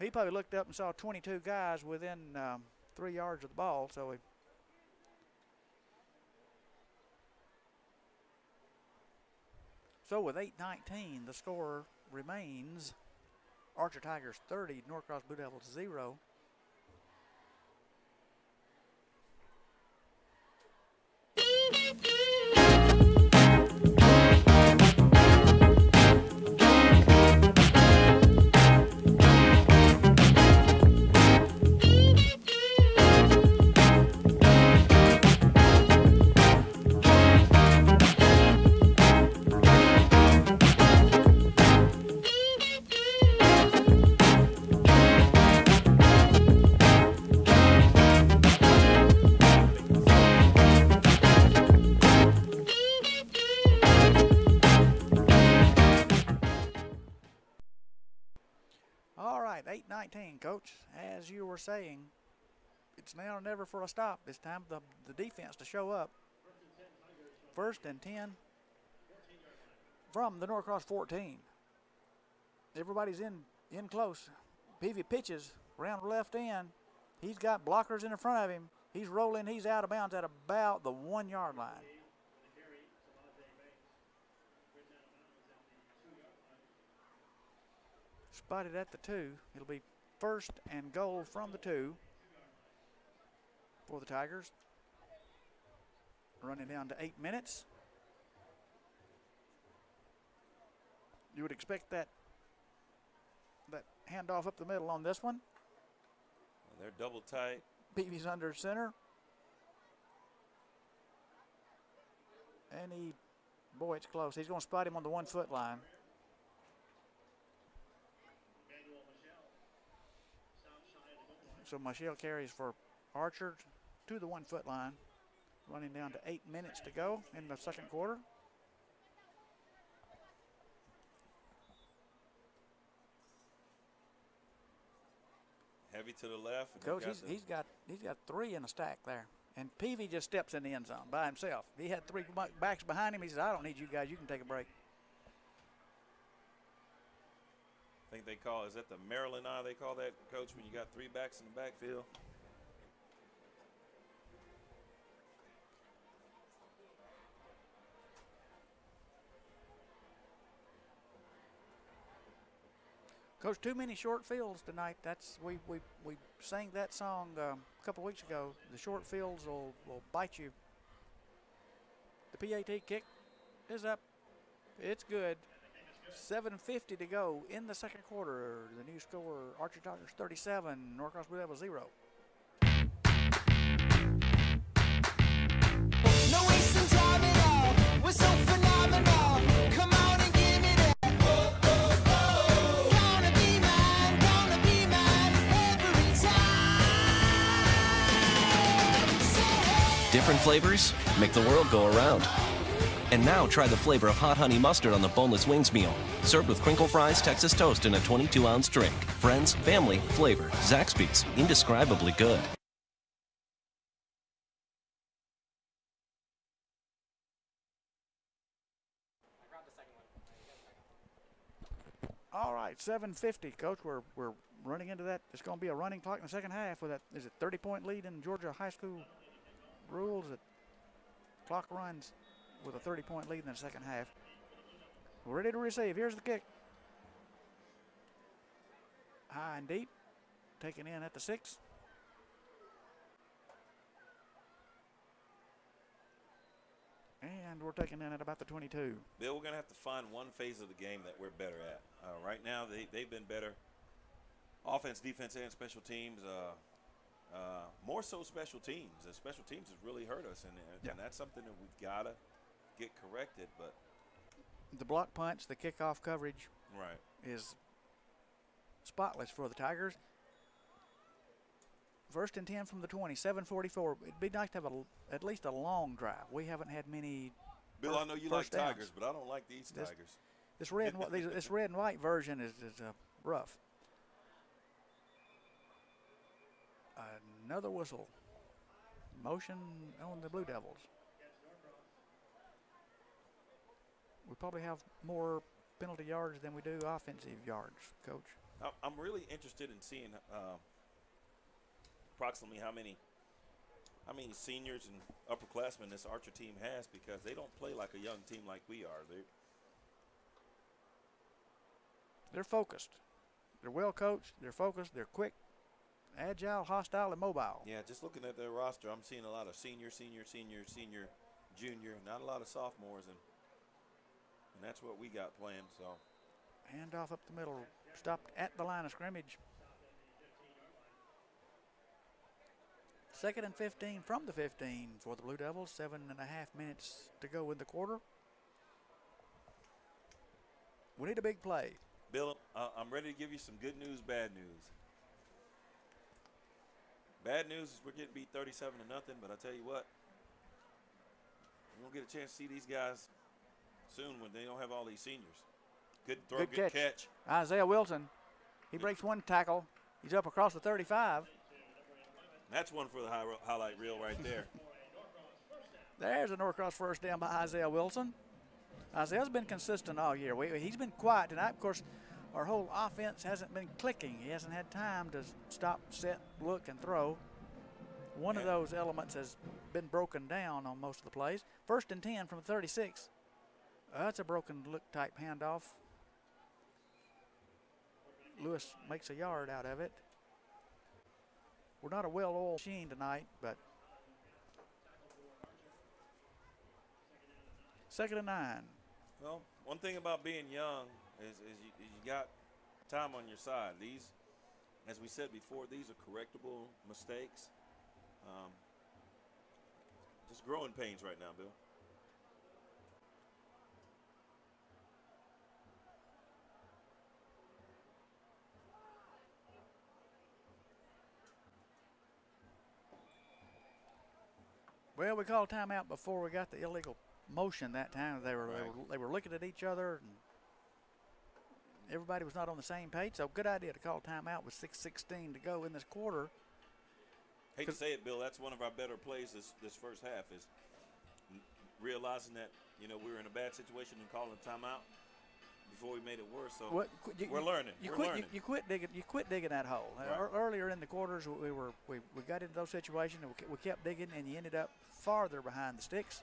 He probably looked up and saw 22 guys within 3 yards of the ball. So with 8:19, the score remains Archer Tigers 30, Norcross Blue Devils 0. All right, 8:19, Coach. As you were saying, it's now or never for a stop. It's time for the defense to show up. 1st and 10 from the Norcross 14. Everybody's in close. Peavy pitches around the left end. He's got blockers in front of him. He's rolling. He's out of bounds at about the 1 yard line. Spotted at the 2. It'll be 1st and goal from the 2 for the Tigers. Running down to 8 minutes. You would expect that handoff up the middle on this one. Well, they're double tight. Peavy's under center. And boy, it's close. He's going to spot him on the 1 foot line. So Michelle carries for Archer to the 1 foot line. Running down to 8 minutes to go in the second quarter. Heavy to the left. Coach, he's got 3 in a stack there. And Peavy just steps in the end zone by himself. He had 3 backs behind him. He says, I don't need you guys. You can take a break. I think they call, is that the Maryland eye they call that, Coach, when you got 3 backs in the backfield? Coach, too many short fields tonight. That's we sang that song a couple weeks ago. The short fields will bite you. The PAT kick is up. It's good. 7:50 to go in the second quarter. The new score, Archer Tigers 37, Norcross Blue Devils 0. No wasting time at all. We're so phenomenal. Come on and give me that. Gonna be mine every time. Say hey. Different flavors make the world go around. And now try the flavor of hot honey mustard on the boneless wings meal. Served with crinkle fries, Texas toast, and a 22-ounce drink. Friends, family, flavor. Zaxby's. Indescribably good. All right, 7:50, Coach. We're running into that. It's going to be a running clock in the second half with that. Is it 30-point lead in Georgia high school rules? That clock runs with a 30-point lead in the second half. We're ready to receive. Here's the kick. High and deep. Taken in at the 6. And we're taking in at about the 22. Bill, we're going to have to find one phase of the game that we're better at. Right now, they've been better offense, defense, and special teams. More so special teams. The special teams has really hurt us, and that's something that we've got to get corrected. But the block punch, the kickoff coverage right. is spotless for the Tigers. First and 10 from the 20, 7:44. It'd be nice to have at least a long drive. We haven't had many. Bill, I know you like first downs. Tigers, but I don't like these Tigers. This red and this red and white version is rough. Another whistle. Motion on the Blue Devils. We probably have more penalty yards than we do offensive yards, Coach. I'm really interested in seeing approximately how many seniors and upperclassmen this Archer team has, because they don't play like a young team like we are. They're focused. They're well coached. They're focused. They're quick, agile, hostile, and mobile. Yeah, just looking at their roster, I'm seeing a lot of senior, junior, not a lot of sophomores, and that's what we got playing. So, handoff up the middle, stopped at the line of scrimmage. 2nd and 15 from the 15 for the Blue Devils. 7.5 minutes to go in the quarter. We need a big play. Bill, I'm ready to give you some good news, bad news. Bad news is we're getting beat 37-0, but I tell you what, we won't get a chance to see these guys soon when they don't have all these seniors. Good throw, good catch. Isaiah Wilson, he breaks one tackle. He's up across the 35. That's one for the highlight reel right there. There's a Norcross first down by Isaiah Wilson. Isaiah's been consistent all year. He's been quiet tonight. Of course, our whole offense hasn't been clicking. He hasn't had time to stop, set, look, and throw. One of those elements has been broken down on most of the plays. 1st and 10 from 36. That's a broken look type handoff. Lewis makes a yard out of it. We're not a well-oiled machine tonight, but 2nd and 9. Well, one thing about being young is you got time on your side. These, as we said before, these are correctable mistakes. Just growing pains right now, Bill. Well, we called timeout before we got the illegal motion that time. They were looking at each other, and everybody was not on the same page. So good idea to call timeout with 6:16 to go in this quarter. Hate to say it, Bill, that's one of our better plays this first half, is realizing that, we were in a bad situation and calling a timeout before we made it worse. So we're learning. You quit digging that hole. Right. Earlier in the quarters, we got into those situations, and we kept digging, and you ended up farther behind the sticks.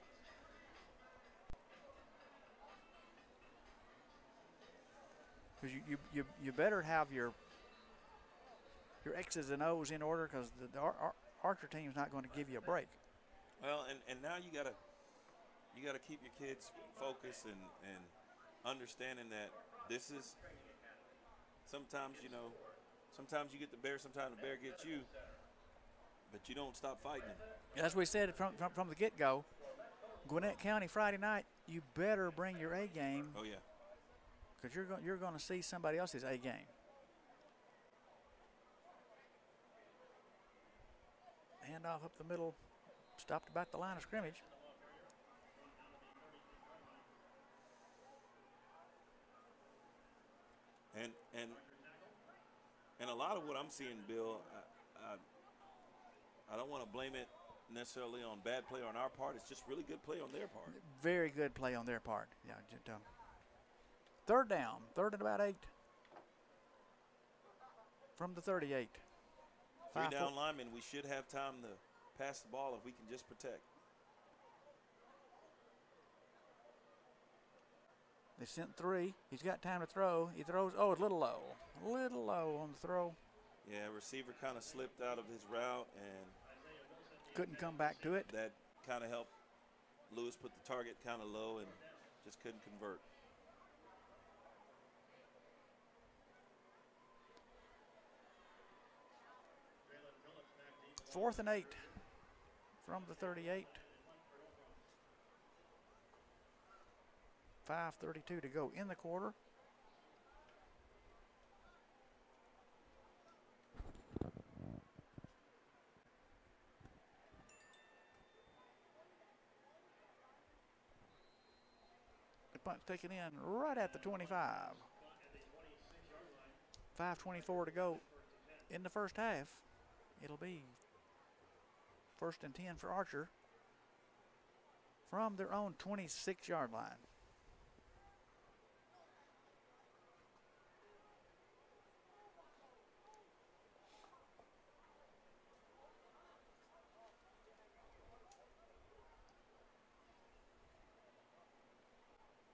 Because you better have your X's and O's in order, because the Archer team's not going to give you a break. Well, and now you gotta keep your kids focused and understanding that this is sometimes you get the bear, sometimes the bear gets you, but you don't stop fighting them. As we said from the get-go, Gwinnett County Friday night, you better bring your A game. Oh yeah. Because you're going to see somebody else's A game. Handoff up the middle, stopped about the line of scrimmage. And a lot of what I'm seeing, Bill, I don't want to blame it necessarily on bad play on our part. It's just really good play on their part. Very good play on their part. Yeah. Third down, 3rd and about 8 from the 38. 3 down linemen, we should have time to pass the ball if we can just protect. They sent 3. He's got time to throw. He throws. Oh, it's a little low. A little low on the throw. Yeah, receiver kind of slipped out of his route and couldn't come back to it. That kind of helped Lewis put the target kind of low and just couldn't convert. 4th and 8 from the 38. 5:32 to go in the quarter. The punt's taken in right at the 25. 5:24 to go in the first half. It'll be 1st and 10 for Archer from their own 26-yard line.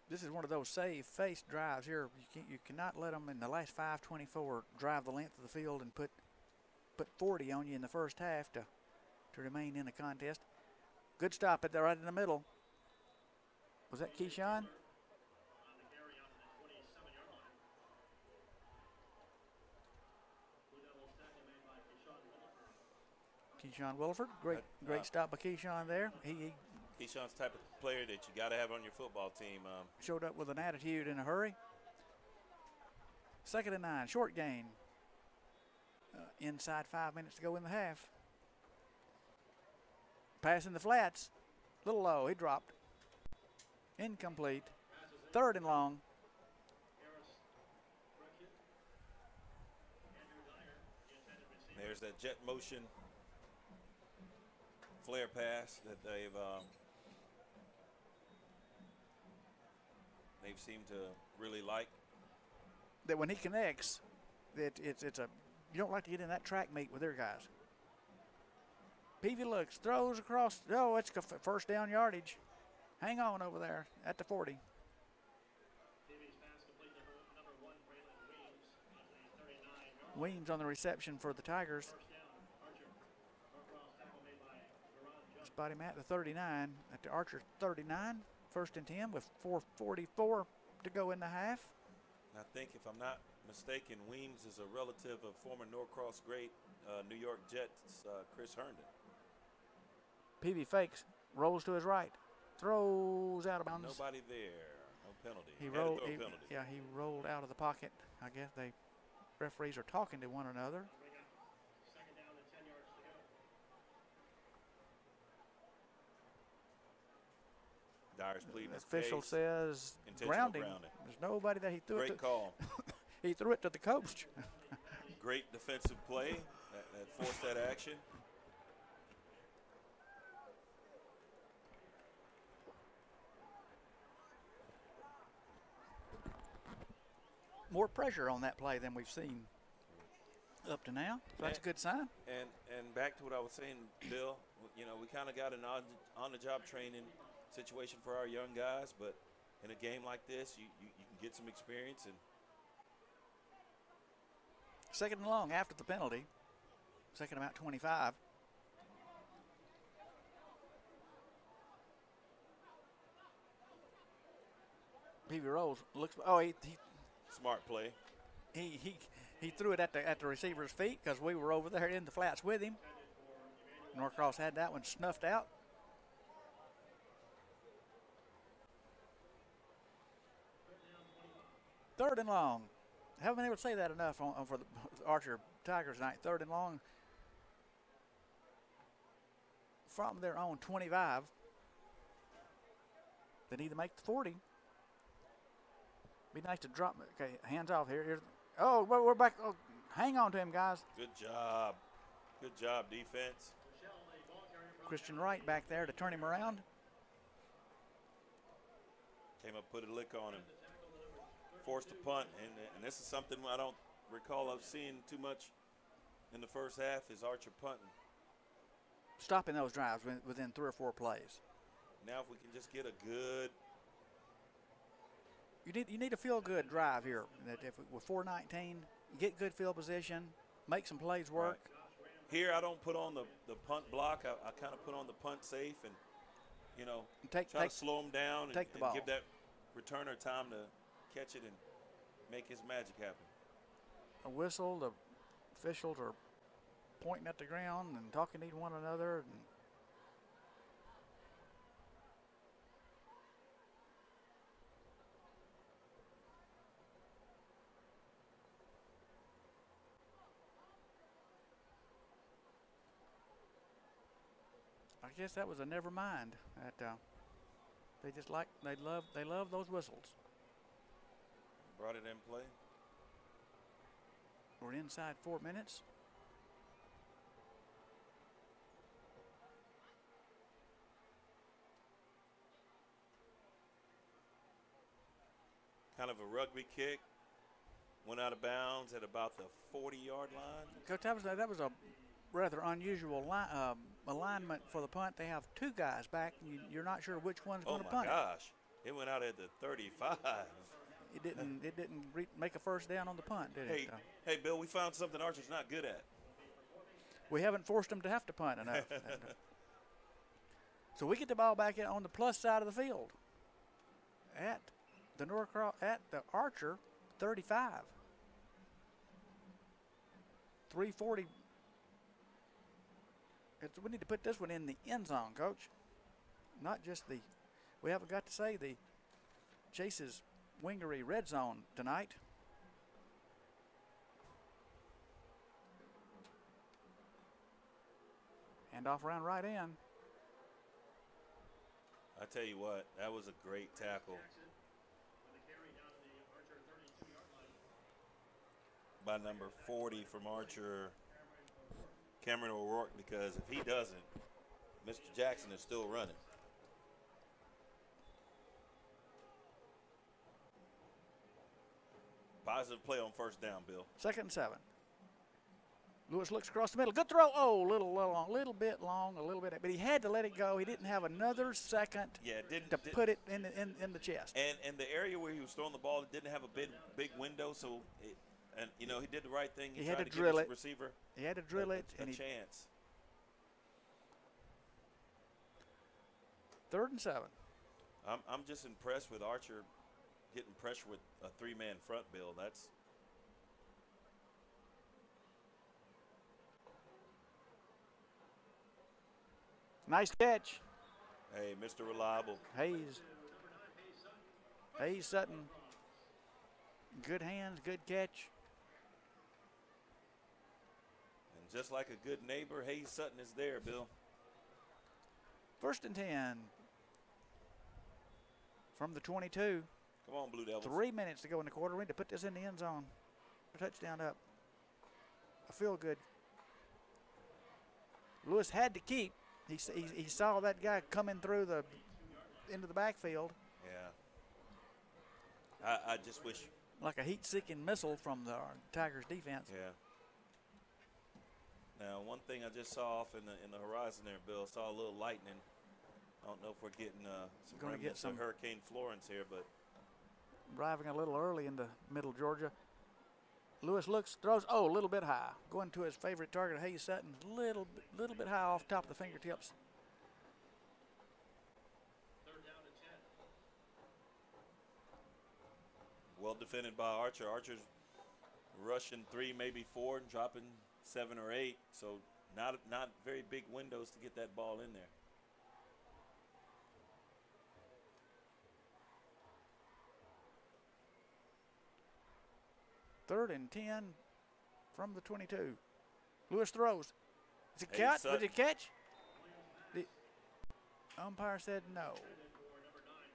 This is one of those save-face drives here. You cannot let them in the last 5:24 drive the length of the field and put 40 on you in the first half to remain in the contest. Good stop at there right in the middle. Was that Keyshawn? Keyshawn Williford. Great stop by Keyshawn there. Keyshawn's the type of player that you got to have on your football team. Showed up with an attitude in a hurry. 2nd and 9, short gain. Inside 5 minutes to go in the half. Pass in the flats. A little low. He dropped. Incomplete. 3rd and long. There's that jet motion flare pass that they've seemed to really like. That when he connects, it's a you don't like to get in that track meet with their guys. Peavy looks, throws across. Oh, it's 1st down yardage. Hang on over there at the 40. Weems on the reception for the Tigers. Spot him at the 39, at the Archer 39. 1st and 10 with 4:44 to go in the half. I think, if I'm not mistaken, Weems is a relative of former Norcross great New York Jets Chris Herndon. Peavy fakes, rolls to his right, throws out of bounds. Nobody there, no penalty. He Had rolled. to throw a penalty. Yeah, he rolled out of the pocket. I guess referees are talking to one another. Dyer's pleading The his official case. says Intentional grounding. grounding. There's nobody there. He threw Great it. call. He threw it to the coach. Great defensive play that forced that action. More pressure on that play than we've seen up to now. So that's a good sign. And back to what I was saying, Bill, you know, we kind of got an on-the-job training situation for our young guys, but in a game like this, you can get some experience. And 2nd and long after the penalty. 2nd about 25. Peavy rolls, looks. Oh, he smart play. He threw it at the receiver's feet because we were over there in the flats with him. Norcross had that one snuffed out. Third and long. Haven't been able to say that enough for the Archer Tigers tonight. 3rd and long from their own 25. They need to make the 40. Be nice to drop. Okay, hands off here. Oh, we're back. Oh, hang on to him, guys. Good job. Good job, defense. Christian Wright back there to turn him around. Came up, put a lick on him. Forced a punt, and this is something I don't recall of seeing too much in the first half is Archer punting. Stopping those drives within 3 or 4 plays. Now if we can just get a good. You need a feel-good drive here. That if with 4:19, get good field position, make some plays work. Right. Here I don't put on the punt block. I kind of put on the punt safe and, you know, try to slow him down and give that returner time to catch it and make his magic happen. A whistle, the officials are pointing at the ground and talking to one another. And I guess that was a never mind. That they love those whistles. Brought it in play. We're inside 4 minutes. Kind of a rugby kick. Went out of bounds at about the 40-yard line. Coach, that was a rather unusual alignment for the punt. They have two guys back, and you're not sure which one's going to punt Oh, my gosh. It went out at the 35. It didn't make a first down on the punt, did it? Hey, Bill, we found something Archer's not good at. We haven't forced them to have to punt enough. So we get the ball back in on the plus side of the field at the Norcross, at the Archer 35. 3:40. We need to put this one in the end zone, Coach. Not just the. We haven't got to say the Chase's Wingery red zone tonight. And off around right in. I tell you what, that was a great tackle by number 40 from Archer, Cameron O'Rourke, because if he doesn't, Mr. Jackson is still running. Positive play on first down, Bill. 2nd and 7. Lewis looks across the middle. Good throw. Oh, a little bit long, but he had to let it go. He didn't have another second to put it in the chest. And the area where he was throwing the ball, it didn't have a big window, so he did the right thing. He had tried to give drill his it. Receiver He had to drill it. A chance. 3rd and 7. I'm just impressed with Archer getting pressure with a three-man front, Bill. That's nice catch. Hey, Mr. Reliable. Hayes Sutton. Good hands, good catch. And just like a good neighbor, Hayes Sutton is there, Bill. 1st and 10 from the 22. Come on, Blue Devils. 3 minutes to go in the quarter. We need to put this in the end zone. A touchdown up. I feel good. Lewis had to keep. He saw that guy coming through into the backfield. Yeah. I just wish. Like a heat-seeking missile from the Tigers defense. Yeah. Now, one thing I just saw off in the horizon there, Bill, saw a little lightning. I don't know if we're getting some remnants of Hurricane Florence here, but arriving a little early into Middle Georgia. Lewis looks, throws, a little bit high. Going to his favorite target, Hayes Sutton, little bit high off top of the fingertips. 3rd down and 10. well defended by Archer. Archer's rushing 3, maybe 4, and dropping 7 or 8. So not very big windows to get that ball in there. Third and 10 from the 22. Lewis throws. Is it catch? Was it catch? The umpire said no.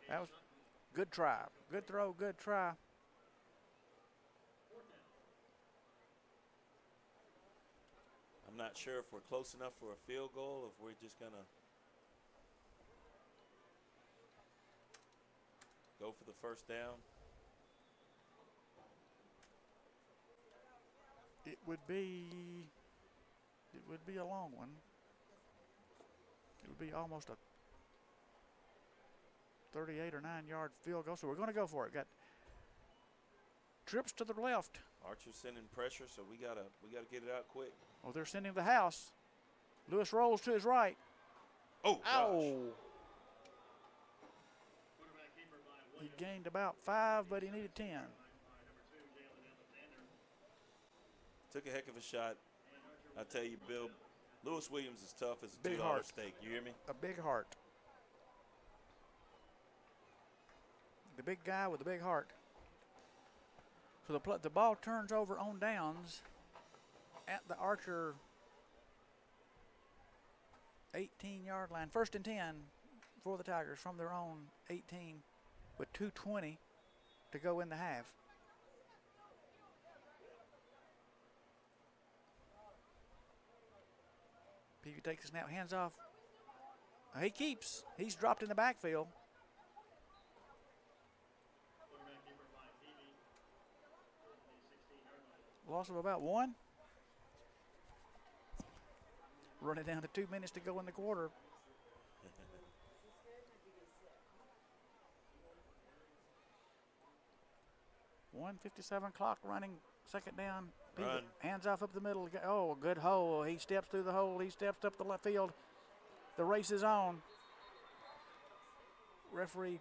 That was good try. Good throw, good try. I'm not sure if we're close enough for a field goal, if we're just going to go for the first down. It would be a long one. It would be almost a 38 or 9-yard field goal. So we're going to go for it. Got trips to the left. Archer's sending pressure, so we gotta get it out quick. Oh, they're sending the house. Lewis rolls to his right. Oh, gosh. Ow! He gained about 5, but he needed 10. Took a heck of a shot. I tell you, Bill, Lewis Williams is tough as a Big $2 heart. steak. You hear me? A big heart. The big guy with the big heart. So the ball turns over on downs at the Archer 18-yard line. 1st and 10 for the Tigers from their own 18 with 2:20 to go in the half. Peavy takes the snap, hands off. He keeps. He's dropped in the backfield. Loss of about 1. Running down to 2 minutes to go in the quarter. 1:57 clock running. 2nd down. Run. Hands off up the middle. Oh, a good hole. He steps through the hole. He steps up the left field. The race is on. Referee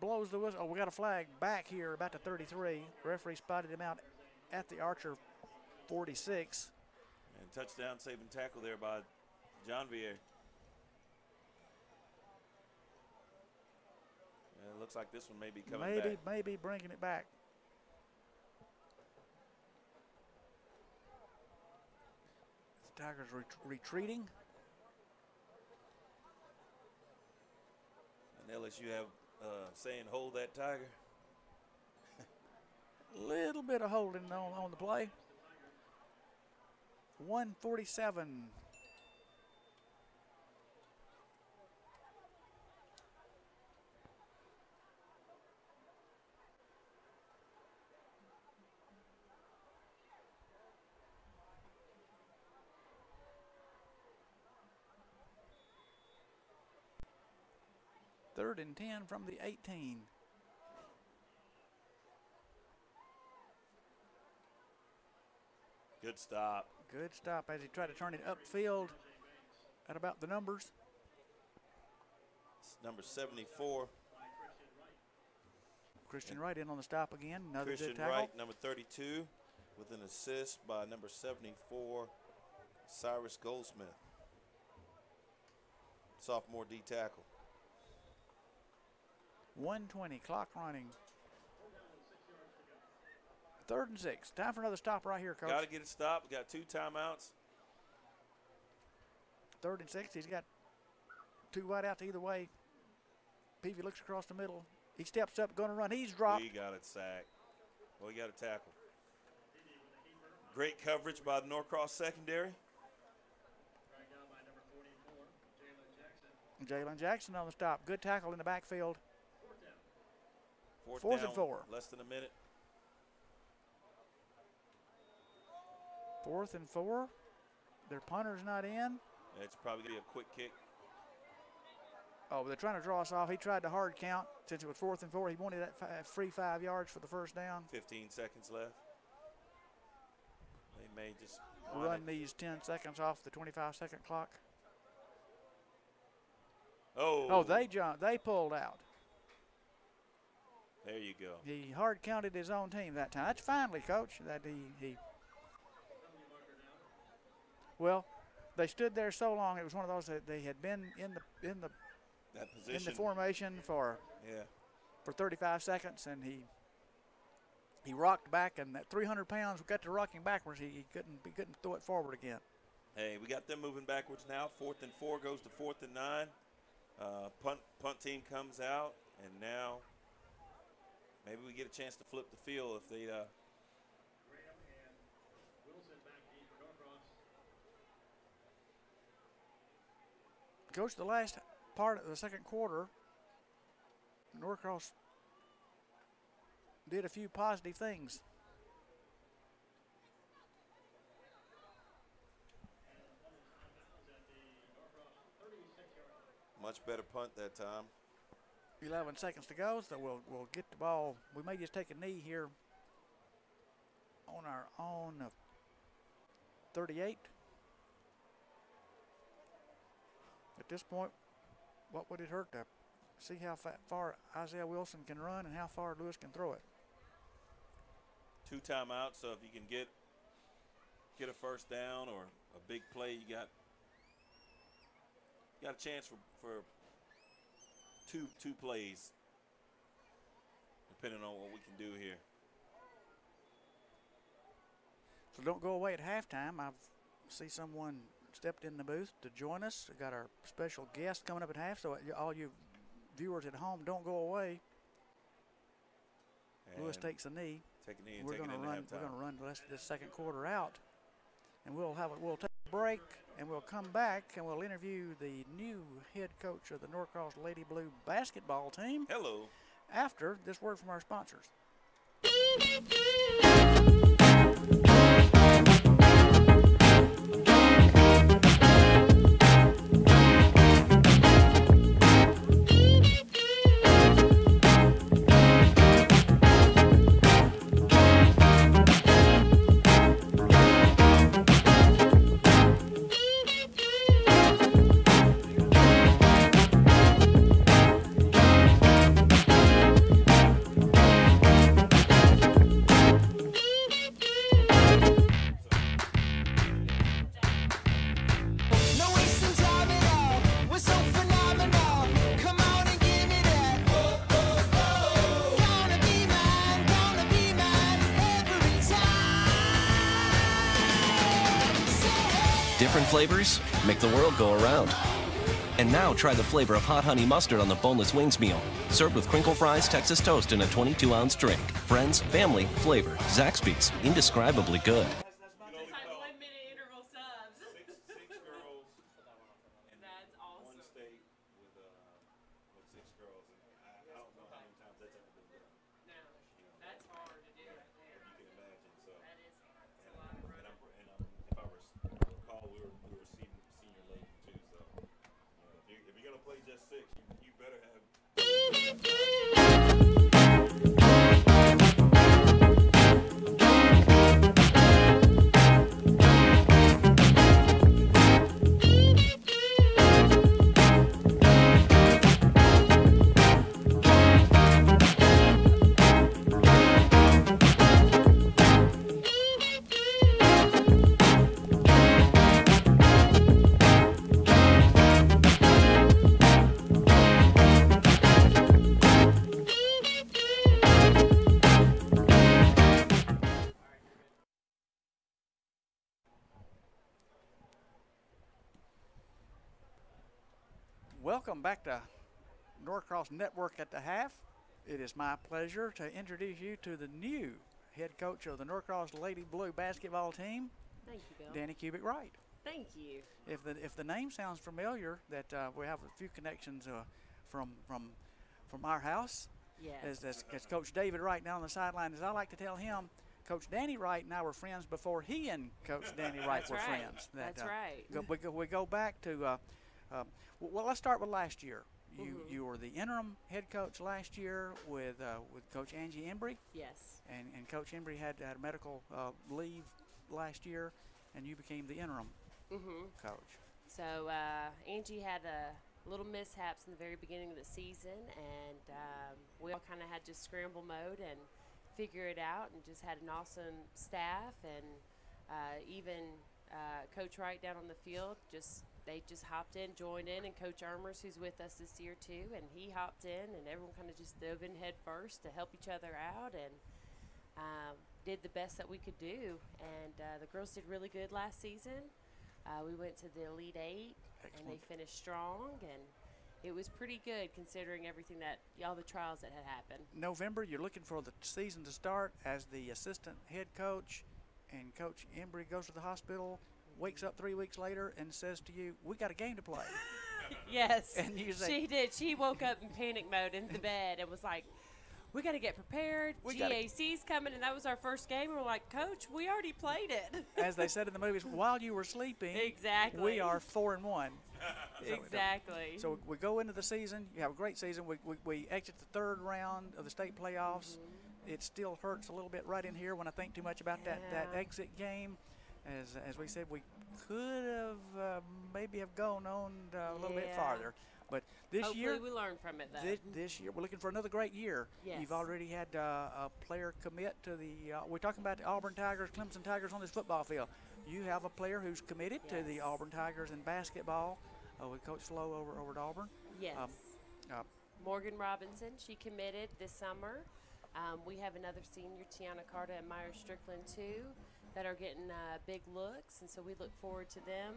blows the whistle. Oh, we got a flag back here about to 33. Referee spotted him out at the Archer 46. And touchdown saving tackle there by John Vier. And it looks like this one may be coming back. Maybe bringing it back. The Tigers retreating. And LSU have saying, hold that Tiger. Little bit of holding on the play. 1:47. Third and 10 from the 18. Good stop. Good stop as he tried to turn it upfield at about the numbers. It's number 74. Christian Wright in on the stop again. Another Christian good tackle. Wright, number 32, with an assist by number 74, Cyrus Goldsmith. Sophomore D tackle. 1:20 clock running. 3rd and 6. Time for another stop right here, Coach. Got to get it stopped. We got 2 timeouts. 3rd and 6. He's got 2 wide outs either way. Peavy looks across the middle. He steps up, going to run. He's dropped. We got it sacked. Well, we got a tackle. Great coverage by the Norcross secondary. Jalen Jackson on the stop. Good tackle in the backfield. Fourth and down, 4. Less than a minute. 4th and 4. Their punter's not in. It's probably going to be a quick kick. Oh, they're trying to draw us off. He tried to hard count since it was 4th and 4. He wanted that free 5 yards for the first down. 15 seconds left. They may just Run these 10 seconds off the 25-second clock. Oh, They pulled out. There you go. He hard counted his own team that time. That's finally, Coach, that he. Well, they stood there so long. It was one of those that they had been in That position. the formation for 35 seconds, and he rocked back, and that 300 pounds got to rocking backwards. He couldn't throw it forward again. Hey, we got them moving backwards now. 4th and 4 goes to 4th and 9. Punt team comes out, and now maybe we get a chance to flip the field if they. Coach, the last part of the second quarter, Norcross did a few positive things. Much better punt that time. 11 seconds to go, so we'll get the ball. We may just take a knee here on our own 38. At this point, what would it hurt to see how far Isaiah Wilson can run and how far Lewis can throw it? 2 timeouts, so if you can get a first down or a big play, you got a chance for two plays, depending on what we can do here. So don't go away at halftime. I see someone stepped in the booth to join us. We got our special guest coming up at half, so all you viewers at home, don't go away. And Lewis takes a knee. Take a knee and We're take it going into to run. halftime. We're going to run the rest of this second quarter out, and we'll take a break, and we'll come back and we'll interview the new head coach of the Norcross Lady Blue basketball team. Hello. After this word from our sponsors. No wasting time at all. We're so phenomenal. Come on and give me that. Gonna be mine every time. Say Different flavors make the world go around. And now try the flavor of hot honey mustard on the boneless wings meal. Served with crinkle fries, Texas toast, and a 22-ounce drink. Friends, family, flavor. Zaxby's, indescribably good. One-minute interval subs. Six girls. That's awesome. One state with 6 girls. And I don't know how many times that's ever been done. No, that's hard to do right there. You can imagine. So. That is hard. It's a lot of And running. if I recall, we were senior ladies too. So if you're gonna play just 6, you better have. Welcome back to Norcross Network at the half. It is my pleasure to introduce you to the new head coach of the Norcross Lady Blue basketball team, Thank you, Bill. Danny Cubic Wright. Thank you. If the name sounds familiar, that we have a few connections from our house. Yes. As Coach David Wright down on the sideline, as I like to tell him, Coach Danny Wright and I were friends before he and Coach Danny Wright That's were right. friends. That's right. We go back to, well, let's start with last year. You were the interim head coach last year with Coach Angie Embry, Yes. and Coach Embry had medical leave last year, and you became the interim coach. So Angie had a little mishaps in the very beginning of the season, and we all kind of had to scramble mode and figure it out, and just had an awesome staff, and even Coach Wright down on the field, they just hopped in, joined in, and Coach Ermers, who's with us this year too, and he hopped in, and everyone kind of just dove in head first to help each other out, and did the best that we could do. And the girls did really good last season. We went to the Elite Eight, and they finished strong, and it was pretty good considering everything all the trials that had happened. November, you're looking for the season to start as the assistant head coach, and Coach Embry goes to the hospital, wakes up 3 weeks later, and says to you, "We got a game to play." Yes, And you say- she did. She woke up in panic mode in the bed and was like, "We got to get prepared. GAC's coming," and that was our first game. And we're like, "Coach, we already played it." As they said in the movies, while you were sleeping, Exactly. we are 4-1. Exactly. So we go into the season. You have a great season. We exit the third round of the state playoffs. It still hurts a little bit right in here when I think too much about that Yeah. exit game. As we said, we could have maybe have gone on a little bit Yeah. farther. But this Hopefully year, we learned from it, though. this year, we're looking for another great year. Yes. You've already had a player commit to the. We're talking about the Auburn Tigers, Clemson Tigers on this football field. you have a player who's committed to the Yes. Auburn Tigers in basketball with Coach Flo over at Auburn. Yes. Uh, Morgan Robinson, she committed this summer. We have another senior, Tiana Carter and Myra Strickland, too, that are getting big looks, and so we look forward to them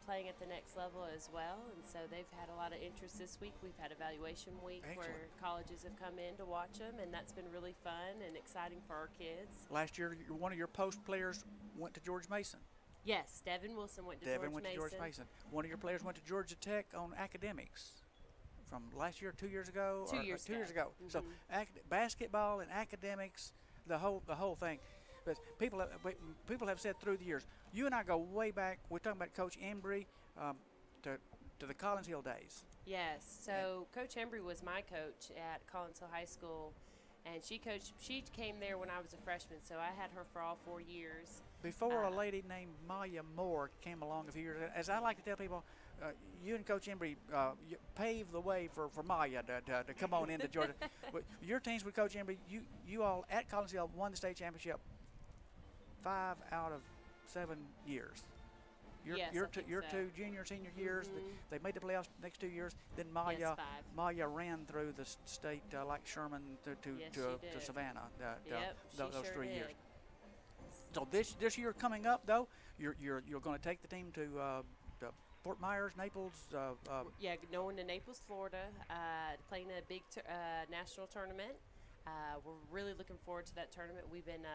playing at the next level as well. And so they've had a lot of interest this week. We've had evaluation week where Excellent. colleges have come in to watch them, and that's been really fun and exciting for our kids. last year, one of your post players went to George Mason. Yes, Devin Wilson went to Devin George went Mason. to George Mason. One of your players went to Georgia Tech on academics from last year, 2 years ago? 2 or years 2 years ago. ago. So basketball and academics, the whole thing. But people have said through the years, you and I go way back. We're talking about Coach Embry to the Collins Hill days. Yes. So Coach Embry was my coach at Collins Hill High School, and she came there when I was a freshman, so I had her for all 4 years. Before a lady named Maya Moore came along a few years ago, as I like to tell people, you and Coach Embry you paved the way for Maya to come on into Georgia. Your teams with Coach Embry, you all at Collins Hill won the state championship 5 out of 7 years. Yes, I think your so. 2 junior, senior years, they made the playoffs the next 2 years. Then Yes, 5. Maya ran through the state like Sherman Yes, to she did. Savannah. Yep, those she sure 3 years. did. So this year coming up though, you're going to take the team to Fort Myers, Naples. Yeah, going to Naples, Florida, playing a big national tournament. We're really looking forward to that tournament. We've been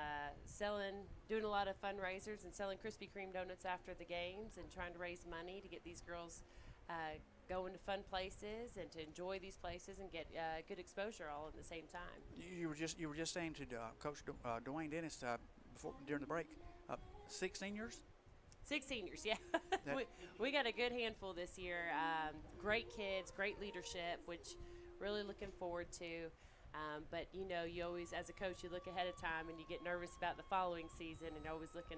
doing a lot of fundraisers and selling Krispy Kreme donuts after the games and trying to raise money to get these girls going to fun places and to enjoy these places and get good exposure all at the same time. You were just saying to Coach Dwayne Dennis during the break, 6 seniors. 6 seniors, yeah. we got a good handful this year. Great kids, great leadership, which really looking forward to. But, you always, as a coach, you look ahead of time and you get nervous about the following season and always looking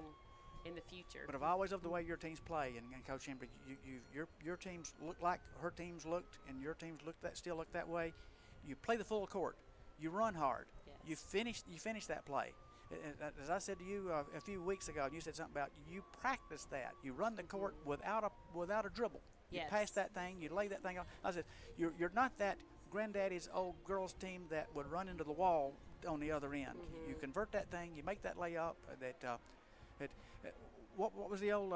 in the future. But I've always loved the way your teams play, and Coach Embry, your teams look like her teams looked, and your teams still look that way. You play the full court. You run hard. Yes. You finish that play. As I said to you a few weeks ago, and you said something about you practice that. You run the court without a dribble. You Yes. pass that thing. You lay that thing on. I said you're not that granddaddy's old girls team that would run into the wall on the other end. You convert that thing. You make that layup. What was the old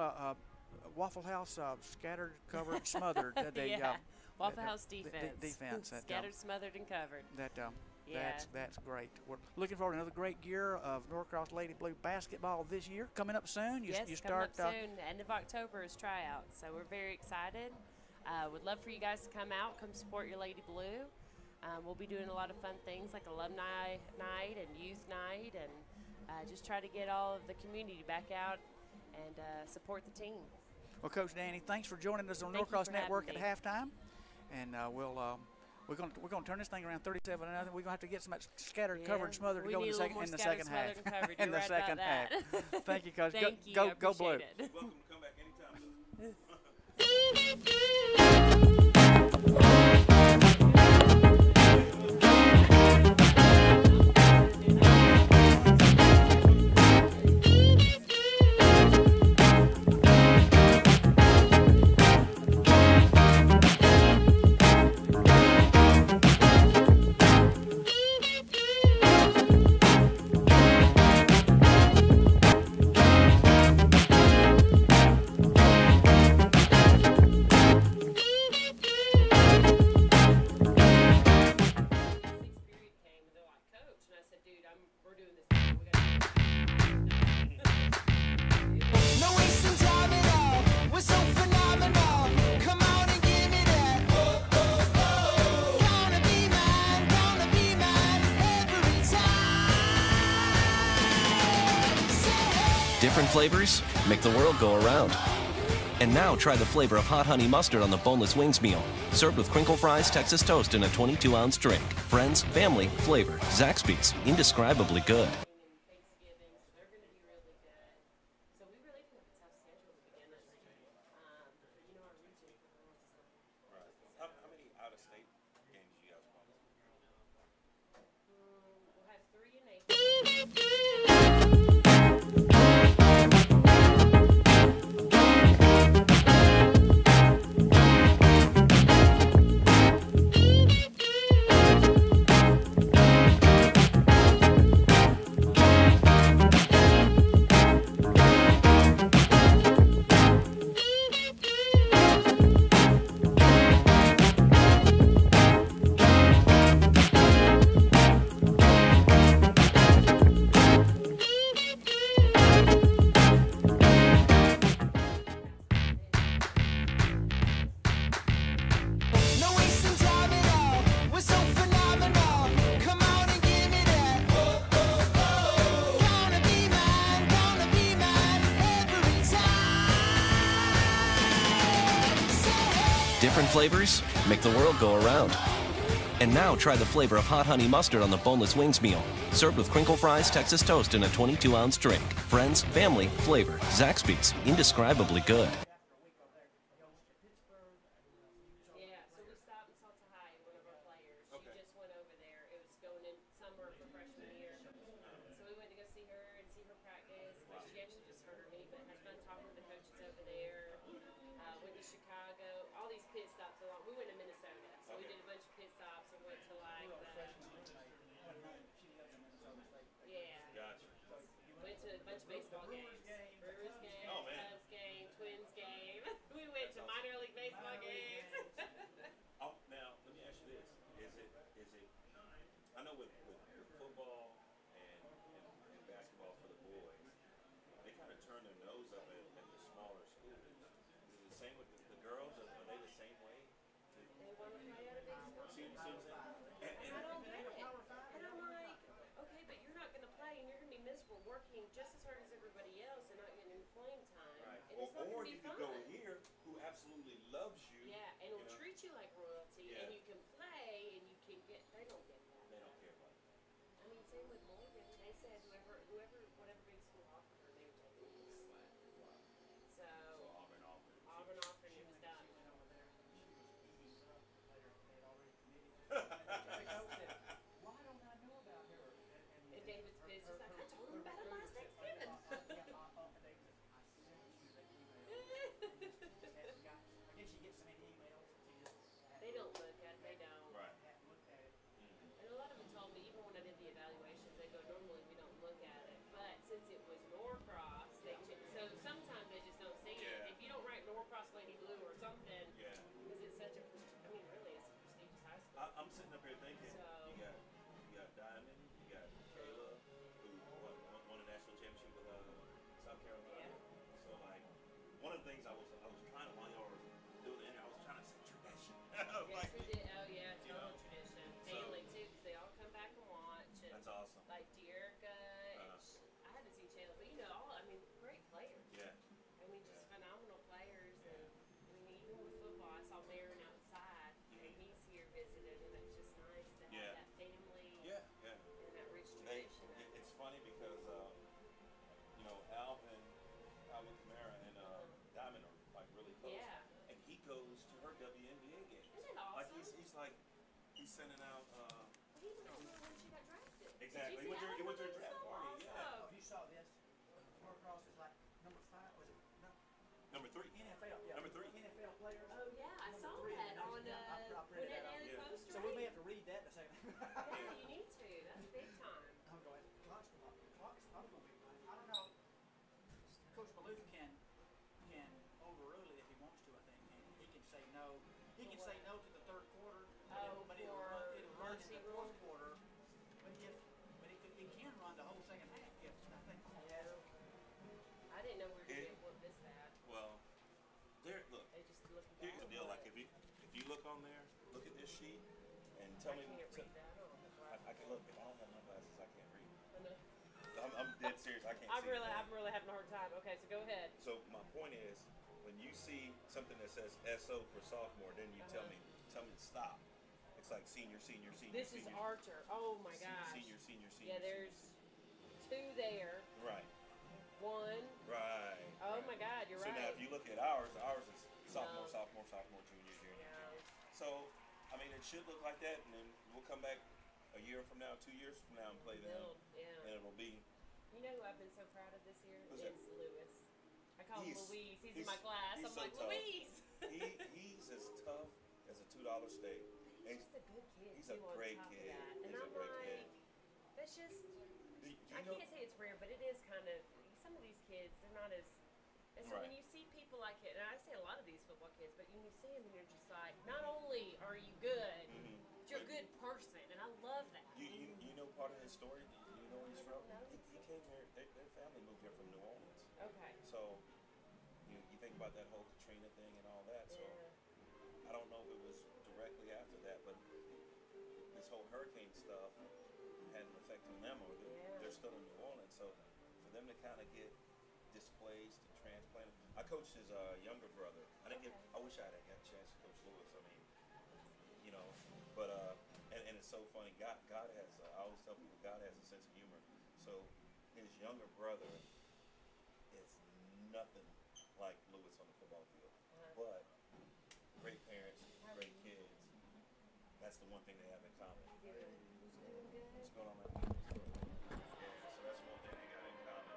Waffle House scattered, covered, smothered? Waffle House defense. Defense. Scattered, smothered, and covered. That's great. We're looking forward to another great year of Norcross Lady Blue basketball this year. Coming up soon. You Coming start up soon. End of October is tryouts, so we're very excited. Would love for you guys to come out, come support your Lady Blue. We'll be doing a lot of fun things like alumni night and youth night, and just try to get all of the community back out and support the team. Well, Coach Danny, thanks for joining us on Thank you Norcross for having Network at me. halftime, and we're going to turn this thing around 37-0. We're going to have to get some scattered, covered, smothered to We go need in a little more the scattered, second half. smothered, and covered. In You're the right second about half. that. Thank you, Coach. Thank you. I Go Blue. appreciate it. Welcome to come back anytime. No wasting time at all. We're so phenomenal. Come on and give me that. Gonna be mine every time. Say hey. Different flavors make the world go around. And now try the flavor of hot honey mustard on the boneless wings meal. Served with crinkle fries, Texas toast, and a 22-ounce drink. Friends, family, flavor. Zaxby's. Indescribably good. Thanksgiving, so they're going to be really good. So we really do have a tough schedule to begin with. Our region for the girls is not. How many out-of-state games do you guys play? We'll have 3 in April. different flavors make the world go around. And now try the flavor of hot honey mustard on the boneless wings meal. Served with crinkle fries, Texas toast, and a 22-ounce drink. Friends, family, flavor. Zaxby's. Indescribably good. Yeah, so we stopped in Salta High, one of our players. She just went over there. It was going in summer for freshman year. So we went to go see her and see her practice. She actually just hurt her knee, but has fun talking to the coaches over there. Went to Chicago. All these pit stops along. We went to Minnesota, so we did a bunch of pit stops and went to like yeah. Gotcha. Went to a bunch of baseball games. Brewers game, Oh, man. Cubs game, Twins game. We went to minor league baseball games. Oh, now let me ask you this: is it? I know with football and basketball for the boys, they kind of turn their nose up at the smaller schools. Is it the same with the girls? Are they the same way? They want to play at a big school. See what I'm saying? And I don't get it. And I'm like, okay, but you're not going to play and you're going to be miserable working just as hard as everybody else and not getting any playing time. Right. And it's not Or going to you be could fun. go here, who absolutely loves you. Yeah, and you will know, treat you like royalty, Yeah. and you can play, and you can get. They don't get that. They don't care about it. I mean, same with Morgan. They said whatever big school offered her, they would take it. So Auburn offered. Auburn offered, and it was done. And David's pissed. He's like, I told him about it last Thanksgiving. They don't look at it. They don't. Right. And a lot of them told me, even when I did the evaluations, they go, normally we don't look at it. But since it was Norcross, so sometimes they just don't see Yeah. it. If you don't write Norcross Lady Blue or something, Yeah. because it's such a, really, it's a prestigious high school. I'm sitting up here thinking, So- you got Diamond, you got Kayla, who won a national championship with South Carolina. Yeah. So like, one of the things I was trying to, while y'all were doing it, I was trying to say tradition. Yes, we did. Oh, yeah, you total know, tradition. so- Family, too, because they all come back and watch. And That's awesome. like Dearica, and Uh-huh. I haven't seen Chandler, but great players. Yeah. I mean, just phenomenal players. And I mean, even with football, I saw Marin outside, and he's here visiting, and it's just nice to have Yeah. that family Yeah. and that rich Hey, tradition. it's funny because you know Alvin Kamara and Diamond are like really close. Yeah. And he goes to her WNBA games. Isn't that Like awesome? he's like he's sending out. He went over when she got drafted. Exactly. Did you see He went to that? a draft So party, yeah. awesome. Oh, you saw this? Norcross is like number 5. Was it Number 3. NFL? Yeah. Number 3. NFL players. Oh, yeah, I Number saw 3 in that the on nation. Yeah, I when printed it that out. had Yeah. poster. So we may have to read that in a second. Yeah, you need to. That's big time. I'm going. Clock's probably going to be fine. I don't know. Coach Maloof can overrule it if he wants to. I think he can say no. He can say no to the third quarter, but it'll run in mercy the rule. fourth quarter. But it can run the whole second half. If I think. I didn't know we were going to get whooped this bad. Well, look. They just looking Here's the bad. deal. Like if you look on there, look at this sheet, and tell I me. can't read that. I don't have glasses. I can look. If I don't have my glasses, I can't read. I know. I'm dead serious. I can't I'm see. really anything. having a hard time. Okay, so go ahead. So my point is, when you see something that says SO for sophomore, then you tell me to stop. It's like senior. This is senior, Archer. Oh my gosh. Senior. Yeah, there's 2 there. Right. 1. Right. Oh my God, you're So right. now if you look at ours is sophomore, No. junior. Yeah. So, I mean, it should look like that, and then we'll come back a year from now, 2 years from now, and play them, Yeah. and it'll be. You know who I've been so proud of this year? Who's is that? Lewis. I call him He's- Louise. He's in he's- my class. he's I'm so like, tough. Louise! He's as tough as a $2 steak. He's just a good kid, He's too, a on great top kid. of that. And He's a I'm great like, kid. that's just, Do you I know? can't say it's rare, but it is kind of, some of these kids, they're not as, and so when Right. you see people like it, and I say a lot of these football kids, but when you see them and you're just like, not only are you good, Mhm. but you're a good person, and I love that. You know part of his story? Do you know where he's from? No. He came here. Their family moved here from New Orleans. Okay. So you think about that whole Katrina thing and all that. So Yeah. I don't know if it was directly after that, but this whole hurricane stuff had an effect on them, or they're still in New Orleans. So for them to kind of get displaced and transplanted. I coached his younger brother. I wish I had got a chance to coach Lewis. I so funny. God has. I always tell people God has a sense of humor. So his younger brother is nothing like Lewis on the football field, but great parents, great kids. That's the one thing they have in common. What's going on, man? Yeah, so that's one thing they got in common.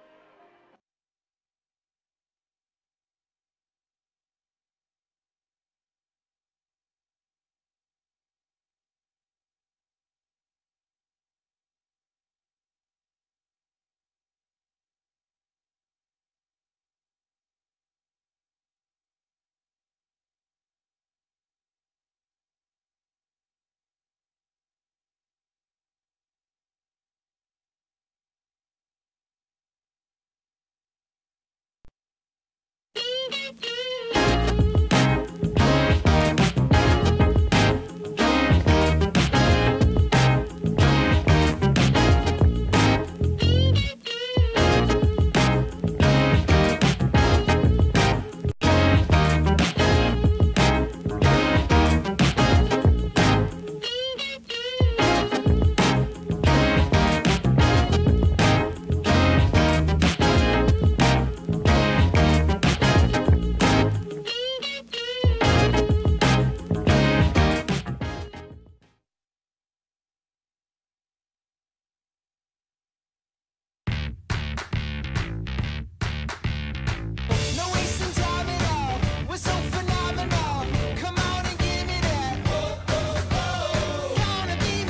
No wasting time at all. We're so phenomenal. Come on and give me that. Oh, oh, oh. Gonna be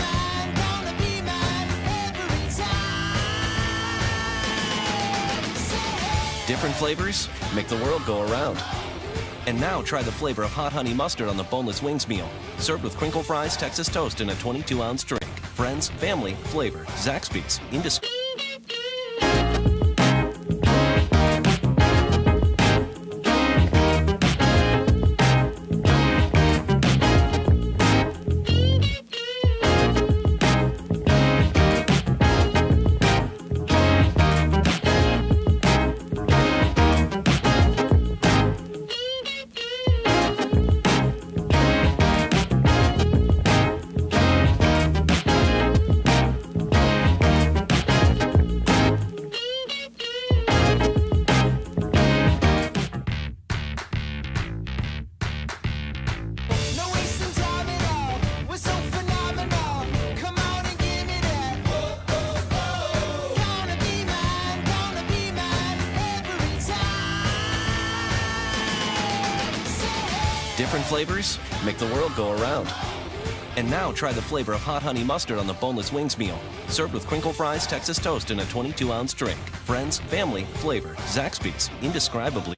mine every time. Say hey. Different flavors make the world go around. And now try the flavor of hot honey mustard on the boneless wings meal. Served with crinkle fries, Texas toast, and a 22-ounce drink. Friends, family, flavor. Zaxby's. Indiscriminate. No wasting time at all. We're so phenomenal. Come on and give me that. Oh, oh, oh. Gonna be mine every time. Say hey. Different flavors make the world go around. And now try the flavor of hot honey mustard on the boneless wings meal. Served with crinkle fries, Texas toast, and a 22-ounce drink. Friends, family, flavor. Zaxby's. Indescribably.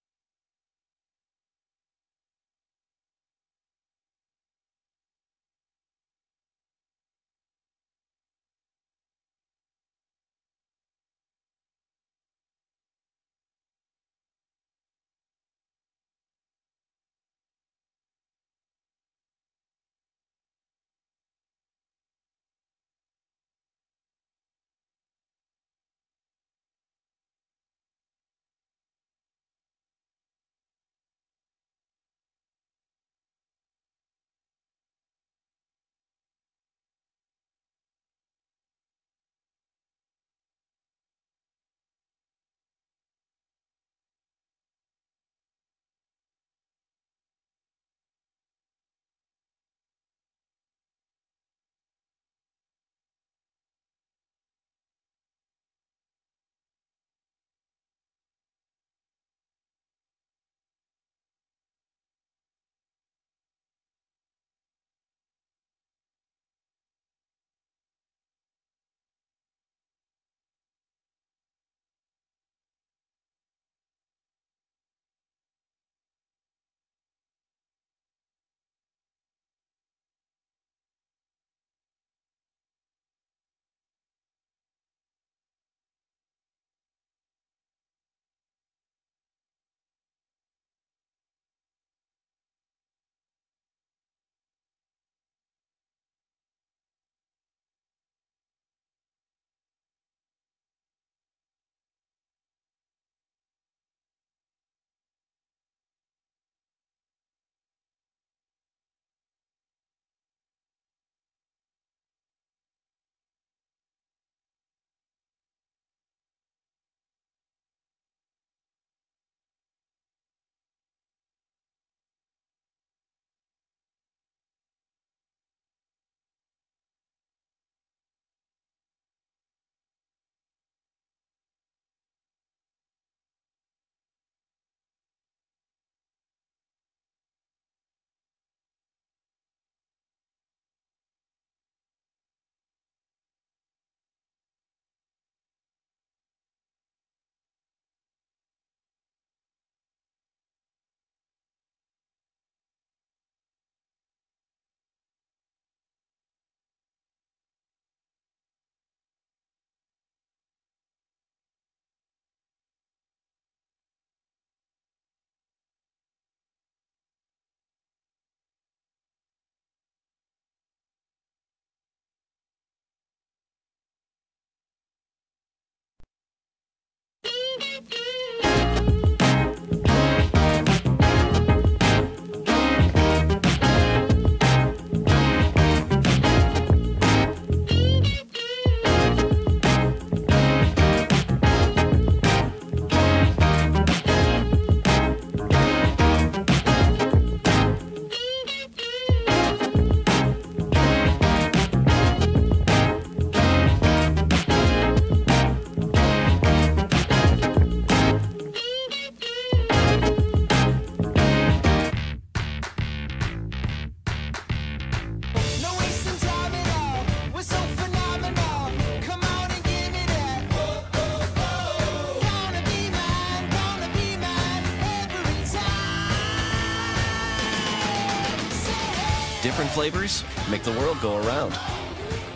Different flavors make the world go around.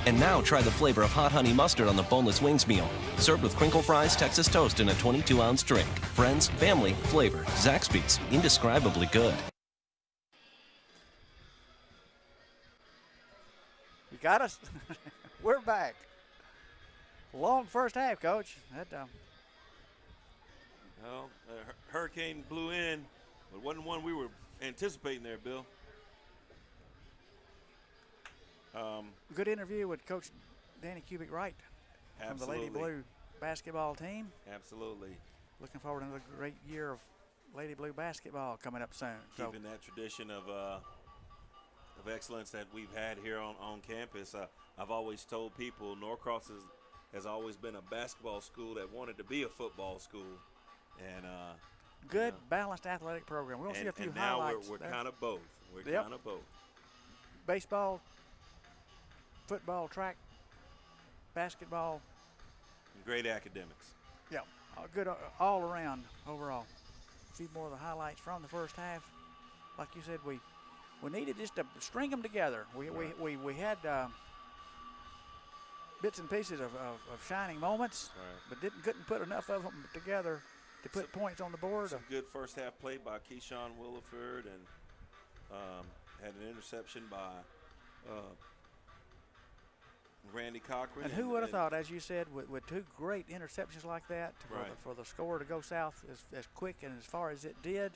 And now try the flavor of hot honey mustard on the boneless wings meal. Served with crinkle fries, Texas toast, and a 22-ounce drink. Friends, family, flavor. Zaxby's. Indescribably good. You got us? We're back. Long first half, Coach. Well, hurricane blew in, but wasn't one we were anticipating there, Bill. Good interview with Coach Danny Kubik-Wright from the Lady Blue basketball team. Absolutely. Looking forward to another great year of Lady Blue basketball coming up soon. Keeping that tradition of excellence that we've had here on campus. I've always told people Norcross has always been a basketball school that wanted to be a football school. And good, balanced athletic program. We'll see a few and now highlights. we're kind of both. We're Yep. kind of both. Baseball, football, track, basketball. And great academics. Yeah, good all around overall. A few more of the highlights from the first half. Like you said, we needed just to string them together. We had bits and pieces of shining moments, but couldn't put enough of them together to put points on the board. Some good first half play by Keyshawn Williford, and had an interception by Randy Cochran. And who would have thought, as you said, with two great interceptions like that, for the score to go south as quick and as far as it did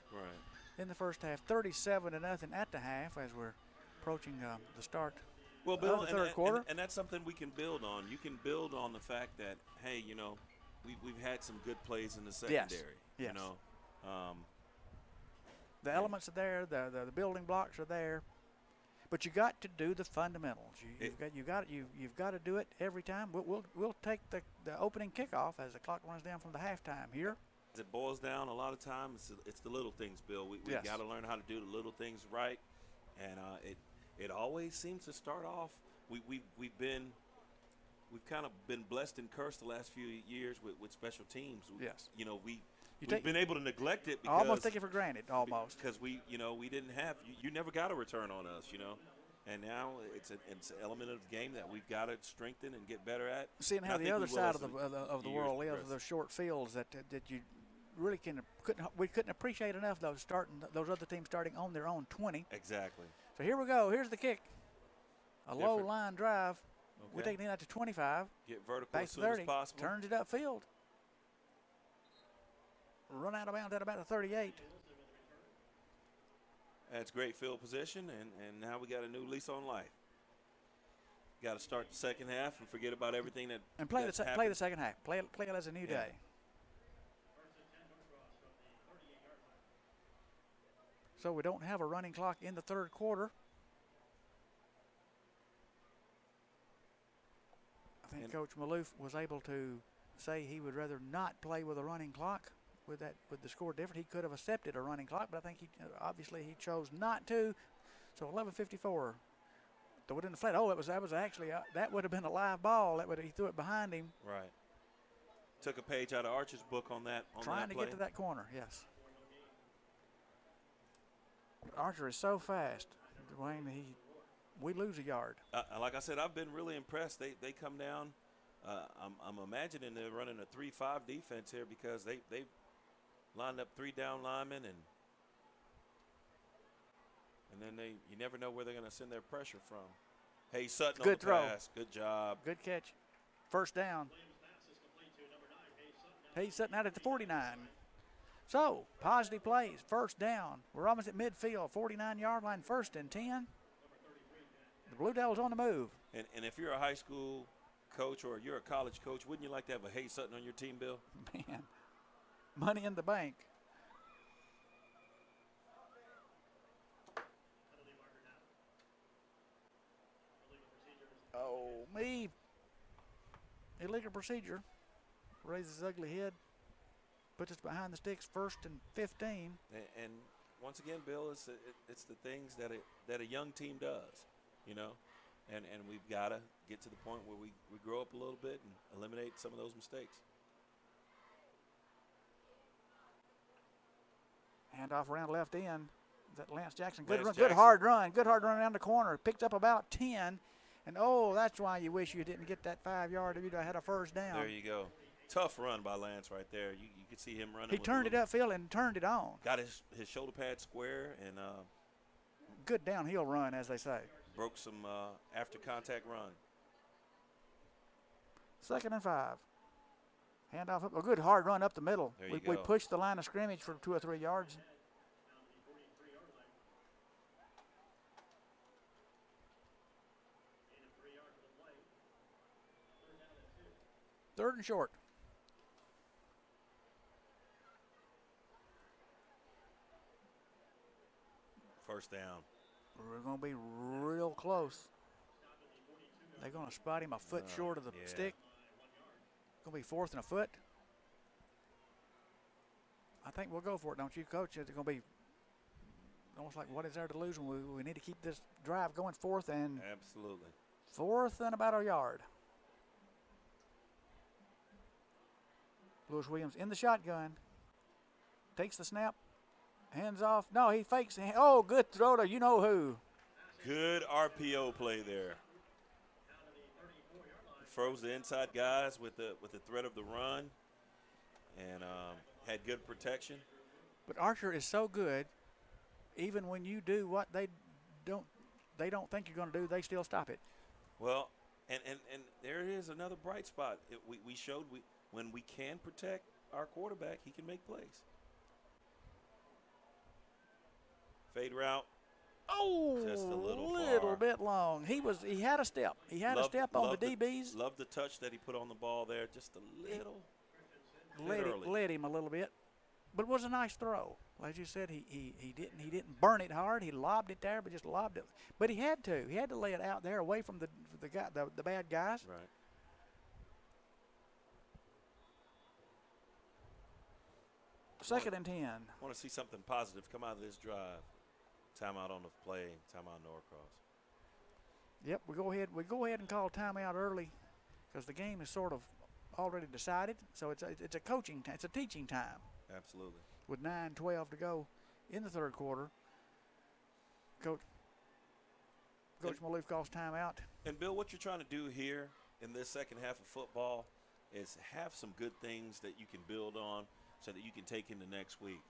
in the first half, 37-0 at the half as we're approaching the start Bill, of the third quarter. And that's something we can build on. You can build on the fact that, hey, we've had some good plays in the secondary. Yes. You know, the elements are there, the building blocks are there, but you got to do the fundamentals. You've got to do it every time. We'll take the opening kickoff as the clock runs down from the halftime here. As it boils down, a lot of times it's the little things, Bill. We got to learn how to do the little things right, and it always seems to start off. We've kind of been blessed and cursed the last few years with special teams. Yes. We've been able to neglect it because almost take it for granted, almost. Because we didn't have you never got a return on us, and now it's an element of the game that we've got to strengthen and get better at. Seeing how the other side of the world lives, those short fields that you really couldn't appreciate enough those other teams starting on their own 20. Exactly. So here we go. Here's the kick. Low line drive. Okay. We're taking it out to 25. Get vertical back as to soon 30. as possible. Turns it upfield. Run out of bounds at about the 38. That's great field position, and now we got a new lease on life. Got to start the second half and forget about everything that and play the happened. second half. Play it as a new day. So we don't have a running clock in the third quarter. I think Coach Maloof was able to say he would rather not play with a running clock with the score different. He could have accepted a running clock, but I think he chose not to. So 11:54. Throw it in the flat. Oh, that was actually that would have been a live ball. He threw it behind him. Right. Took a page out of Archer's book on that. Trying to get to that corner. Yes. Archer is so fast, Dwayne. We lose a yard. Like I said, I've been really impressed. They come down. I'm imagining they're running a 3-5 defense here because they've lined up 3 down linemen and then you never know where they're going to send their pressure from. Hey, Sutton on the pass. Good job. Good catch. First down. Hey, Sutton out at the 49. So, positive plays. First down. We're almost at midfield. 49-yard line. First and 10. The Blue Devils on the move. And if you're a high school coach or you're a college coach, wouldn't you like to have a Hay Sutton on your team, Bill? Man, money in the bank. Oh, me. Illegal procedure. Raises his ugly head. Puts us behind the sticks, first and 15. And once again, Bill, it's the things that a young team does, and we've got to get to the point where we grow up a little bit and eliminate some of those mistakes. Handoff around left end. that Lance Jackson? Good Lance run, Jackson. good hard run down the corner. Picked up about 10, and that's why you wish you didn't get that 5 yard. You'd have had a first down. There you go. Tough run by Lance right there. You could see him running. He turned it upfield and turned it on. Got his shoulder pad square and Good downhill run, as they say. broke some after contact run. 2nd and 5. Handoff up. A good hard run up the middle. There you We go. pushed the line of scrimmage for 2 or 3 yards. Third and short. First down. We're going to be real close. They're going to spot him a foot short of the yeah. stick. Going to be 4th and a foot. I think we'll go for it, don't you, Coach? It's going to be almost like what is there to lose when we need to keep this drive going. 4th and Absolutely. 4th and about a yard. Lewis Williams in the shotgun. Takes the snap. Hands off. No, he fakes. Oh, good throw to you know who. Good RPO play there. Froze the inside guys with the threat of the run, and had good protection. But Archer is so good. Even when you do what they don't think you're going to do, they still stop it. Well, and there is another bright spot. We showed when we can protect our quarterback, he can make plays. Fade route. Oh, just a little far. bit long. He had a step. He had a step on the DBs. Love the touch that he put on the ball there. Just a little. Led him a little bit, but it was a nice throw. Like you said, he didn't burn it hard. He lobbed it there, but just lobbed it. But he had to. He had to lay it out there away from the bad guys. Right. Second and 10. I want to see something positive come out of this drive. Timeout on the play. Timeout Norcross. Yep, we go ahead and call timeout early because the game is sort of already decided. So it's a coaching time. It's a teaching time. Absolutely. With 9:12 to go in the third quarter. Coach Maloof calls timeout. And Bill, what you're trying to do here in this second half of football is have some good things that you can build on so that you can take into next week.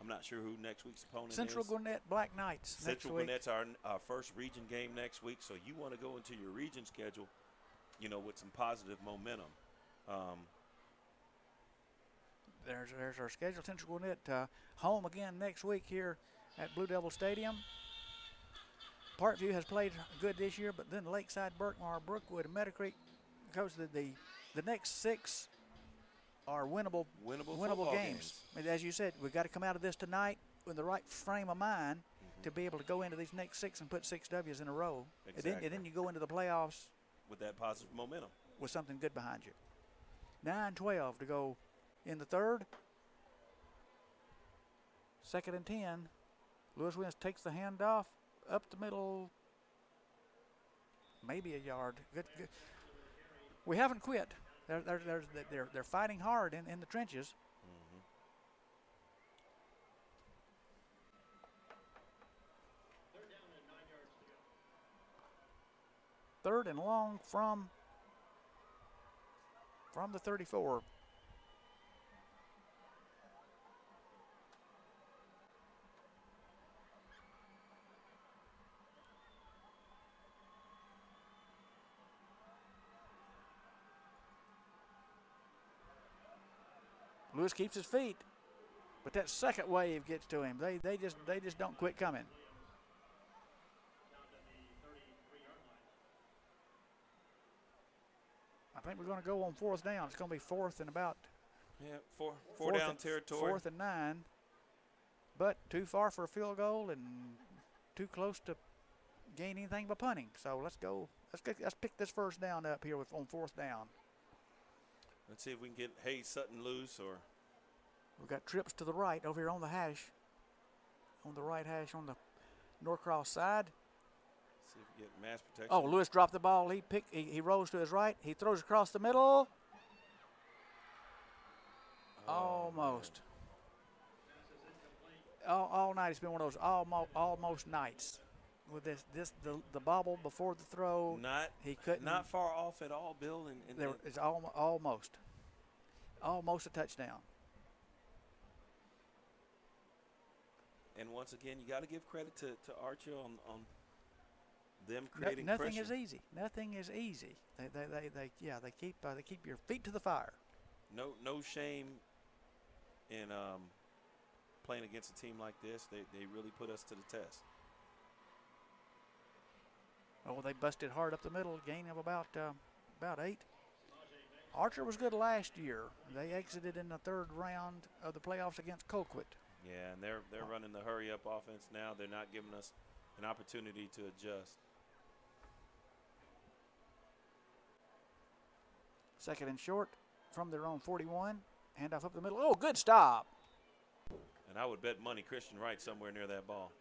I'm not sure who next week's opponent Central is. Gwinnett Black Knights Central next week. Gwinnett's our first region game next week, so you want to go into your region schedule, with some positive momentum. There's our schedule. Central Gwinnett home again next week here at Blue Devil Stadium. Parkview has played good this year, but then Lakeside, Berkmar, Brookwood, and Meadow Creek. Coach, the next 6 are winnable football games. And as you said, we've got to come out of this tonight with the right frame of mind to be able to go into these next 6 and put 6 W's in a row. Exactly. And then you go into the playoffs with that positive momentum. With something good behind you. 9:12 to go in the third. 2nd and 10. Lewis Williams takes the handoff up the middle. Maybe a yard. Good. We haven't quit. They're fighting hard in the trenches. Mm-hmm. Third and long from the 34. Lewis keeps his feet, but that second wave gets to him. They just don't quit coming. I think we're going to go on 4th down. It's going to be 4th and about. Yeah, four down territory. 4th and 9, but too far for a field goal and too close to gain anything by punting. So let's go. Let's pick this first down up here on 4th down. Let's see if we can get Hayes Sutton loose or. We've got trips to the right over here on the hash. On the right hash on the Norcross side. See if we get mass protection. Oh, Lewis dropped the ball. He rolls to his right. He throws across the middle. Oh, Almost. all night. It's been one of those almost nights. With the bobble before the throw, he couldn't. Not far off at all, Bill. It's almost a touchdown. And once again, you got to give credit to Archer on them creating Nothing pressure. is easy. Nothing is easy. They keep your feet to the fire. No shame in playing against a team like this. They really put us to the test. Oh, they busted hard up the middle, gain of about 8. Archer was good last year. They exited in the 3rd round of the playoffs against Colquitt. Yeah, and they're running the hurry-up offense now. They're not giving us an opportunity to adjust. 2nd and short from their own 41. Handoff up the middle. Oh, good stop. And I would bet money Christian Wright somewhere near that ball.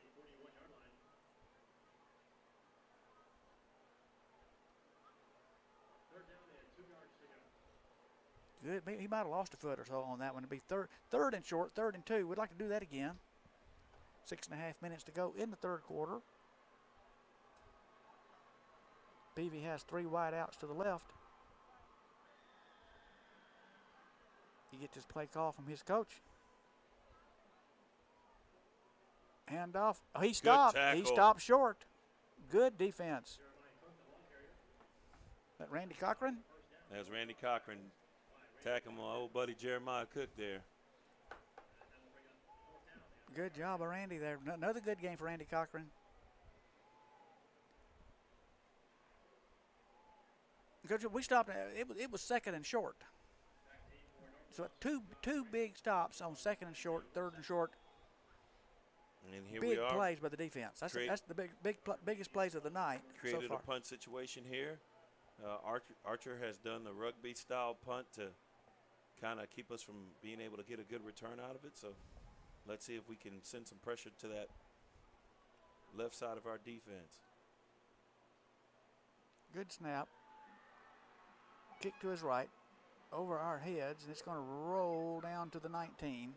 Good. He might have lost a foot or so on that one. It'd be third and short, 3rd and 2. We'd like to do that again. 6.5 minutes to go in the 3rd quarter. Peavy has 3 wide outs to the left. He gets his play call from his coach. Handoff. Oh, he stopped. He stopped short. Good defense. That Randy Cochran? That's Randy Cochran attacking my old buddy Jeremiah Cook there. Good job of Randy there. Another good game for Randy Cochran. Coach, we stopped. It was 2nd and short. So two big stops on 2nd and short, 3rd and short. And here big we are. Plays by the defense. That's the biggest plays of the night Created so far. a punt situation here. Archer has done the rugby-style punt to kind of keep us from being able to get a good return out of it. So let's see if we can send some pressure to that left side of our defense. Good snap. Kick to his right. Over our heads, and it's going to roll down to the 19.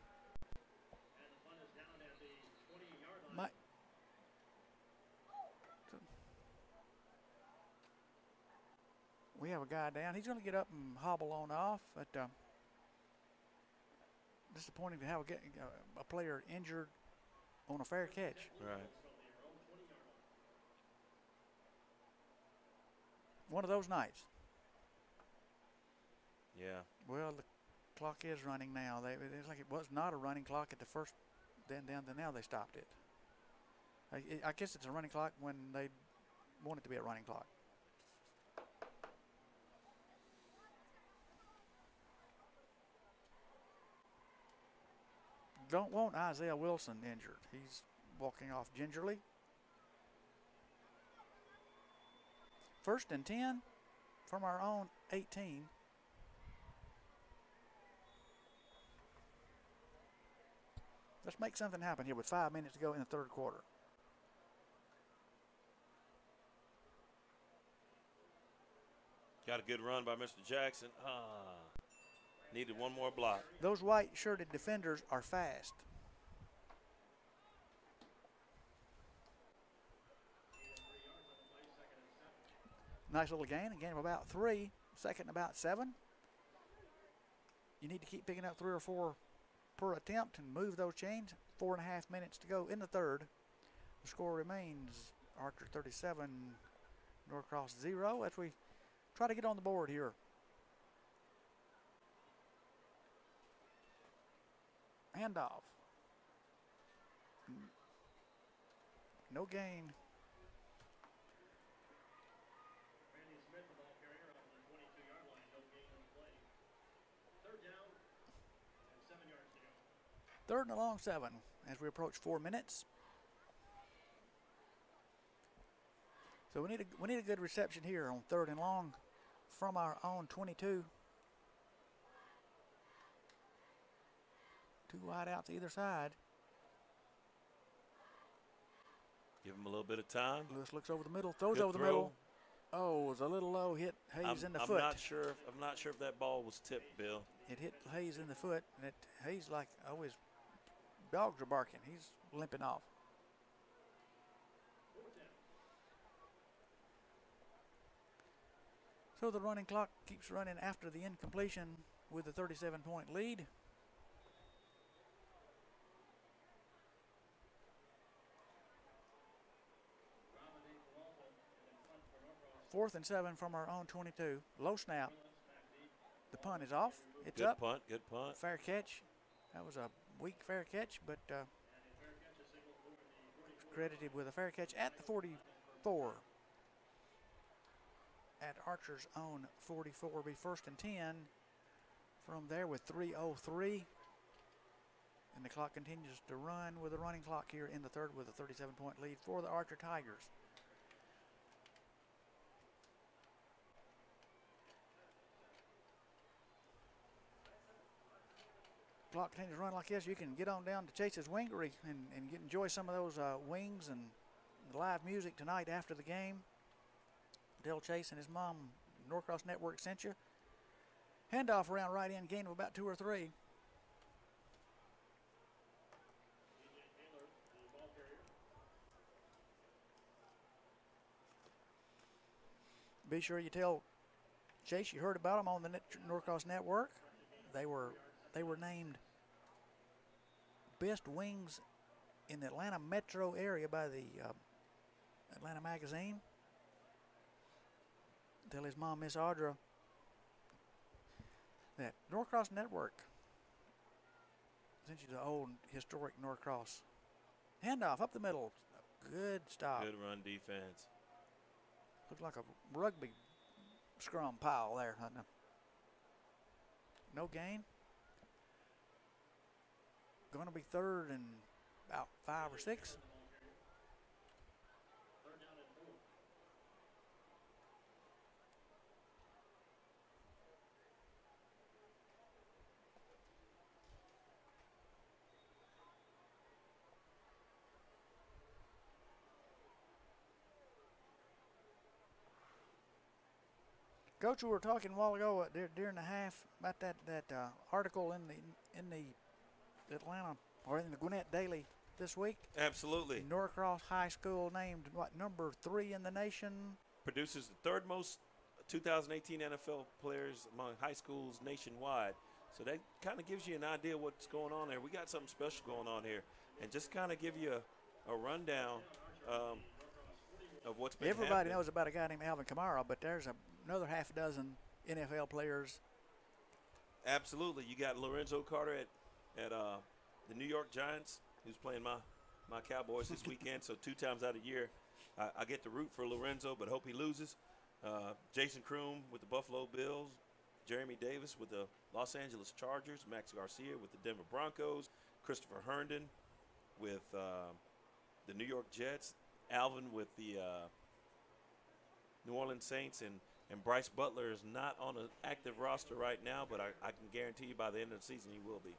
We have a guy down. He's going to get up and hobble on off, but disappointing to have a player injured on a fair catch. Right. One of those nights. Yeah. Well, the clock is running now. It's like it was not a running clock at the first, then now they stopped it. I guess it's a running clock when they want it to be a running clock. Don't want Isaiah Wilson injured. He's walking off gingerly. 1st and 10 from our own 18. Let's make something happen here with 5 minutes to go in the 3rd quarter. Got a good run by Mr. Jackson. Needed one more block. Those white-shirted defenders are fast. Nice little gain, a gain of about 3, 2nd about 7. You need to keep picking up 3 or 4 per attempt and move those chains. 4.5 minutes to go in the 3rd. The score remains Archer 37, Norcross 0 as we try to get on the board here. Handoff. No gain. Randy Smith, the ball carrier, on the 22-yard line. No gain on the play. 3rd down and 7 yards to go. 3rd and a long 7 as we approach 4 minutes. So we need a good reception here on 3rd and long from our own 22. 2 wide outs either side. Give him a little bit of time. Lewis looks over the middle, throws Good over the throw. middle. Oh, it was a little low, hit Hayes in the foot. I'm not sure if that ball was tipped, Bill. It hit Hayes in the foot, and Hayes like always dogs are barking. He's limping off. So the running clock keeps running after the incompletion with a 37-point lead. Fourth and 7 from our own 22. Low snap. The punt is off. It's Good up. punt, good punt. Fair catch. That was a weak fair catch, but credited with a fair catch at the 44. At Archer's own 44, be first and 10 from there with 3:03. And the clock continues to run with a running clock here in the third with a 37-point lead for the Archer Tigers. Clock continues to run like this. You can get on down to Chase's Wingery and enjoy some of those wings and the live music tonight after the game. Dale Chase and his mom, Norcross Network, sent you. Handoff around right end, gain of about 2 or 3. Be sure you tell Chase you heard about them on the Norcross Network. They were named best wings in the Atlanta metro area by the Atlanta Magazine. Tell his mom, Miss Audra, that Norcross Network sent you to old historic Norcross. Handoff up the middle. Good stop. Good run defense. Looked like a rugby scrum pile there. No gain. Going to be third and about 5 or 6. Coach, we were talking a while ago during the half about that article in the Atlanta or in the Gwinnett Daily this week. Absolutely. Norcross High School named number 3 in the nation. Produces the third most 2018 NFL players among high schools nationwide. So that kind of gives you an idea what's going on there. We got something special going on here, and just kind of give you a rundown of what's been Everybody happening. knows about a guy named Alvin Kamara, but there's another half a dozen NFL players. Absolutely. You got Lorenzo Carter at the New York Giants, who's playing my Cowboys this weekend. So 2 times out of the year, I get to root for Lorenzo, but hope he loses. Jason Kroom with the Buffalo Bills. Jeremy Davis with the Los Angeles Chargers. Max Garcia with the Denver Broncos. Christopher Herndon with the New York Jets. Alvin with the New Orleans Saints, and Bryce Butler is not on an active roster right now, but I can guarantee you by the end of the season he will be.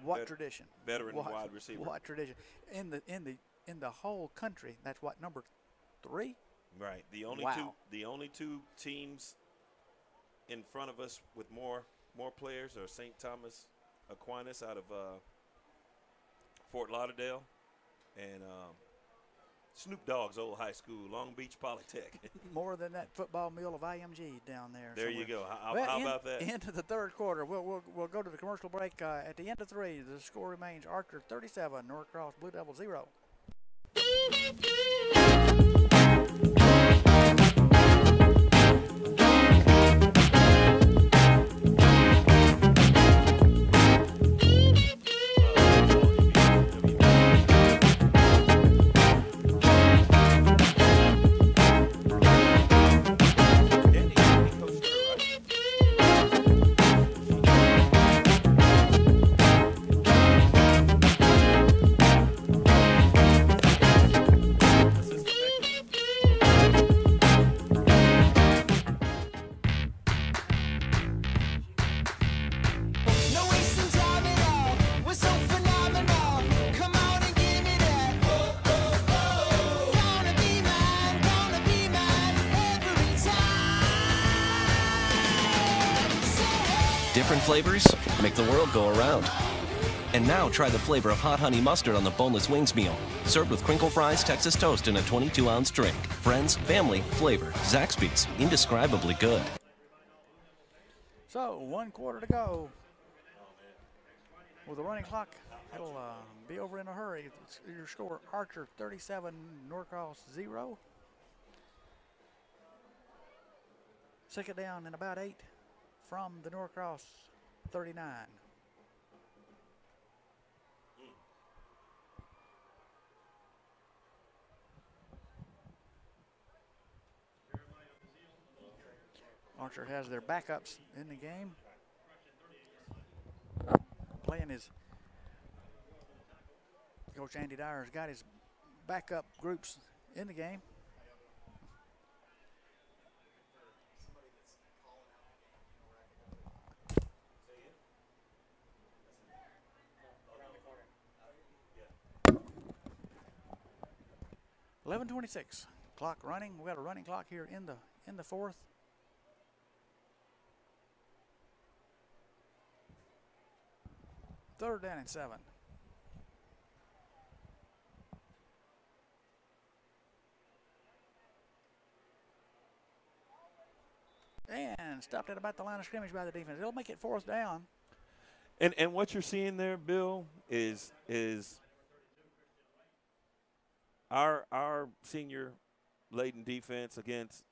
What tradition? Veteran wide receiver. What tradition? In the whole country, that's what, number 3? Right. The only two teams in front of us with more players are St. Thomas Aquinas out of Fort Lauderdale and Snoop Dogg's old high school, Long Beach Polytech. More than that football mill of IMG down there. There somewhere. you go. How Well, about that? Into the third quarter. We'll go to the commercial break. At the end of 3, the score remains Archer 37, Norcross Blue Devil 0. No wasting time at all. We're so phenomenal. Come on and give me that. Oh, oh, oh. Gonna be mine every time. Say hey. Different flavors make the world go around. And now try the flavor of hot honey mustard on the boneless wings meal. Served with crinkle fries, Texas toast, and a 22-ounce drink. Friends, family, flavor. Zaxby's. Indescribably good. So 1 quarter to go. With the running clock, it'll be over in a hurry. It's your score, Archer 37, Norcross 0. Second down and about 8 from the Norcross 39. Archer has their backups in the game. Playing his Coach Andy Dyer's got his backup groups in the game. .11:26 clock running. We got a running clock here in the fourth. Third down and 7. And stopped at about the line of scrimmage by the defense. It'll make it fourth down. And what you're seeing there, Bill, is our senior laden defense against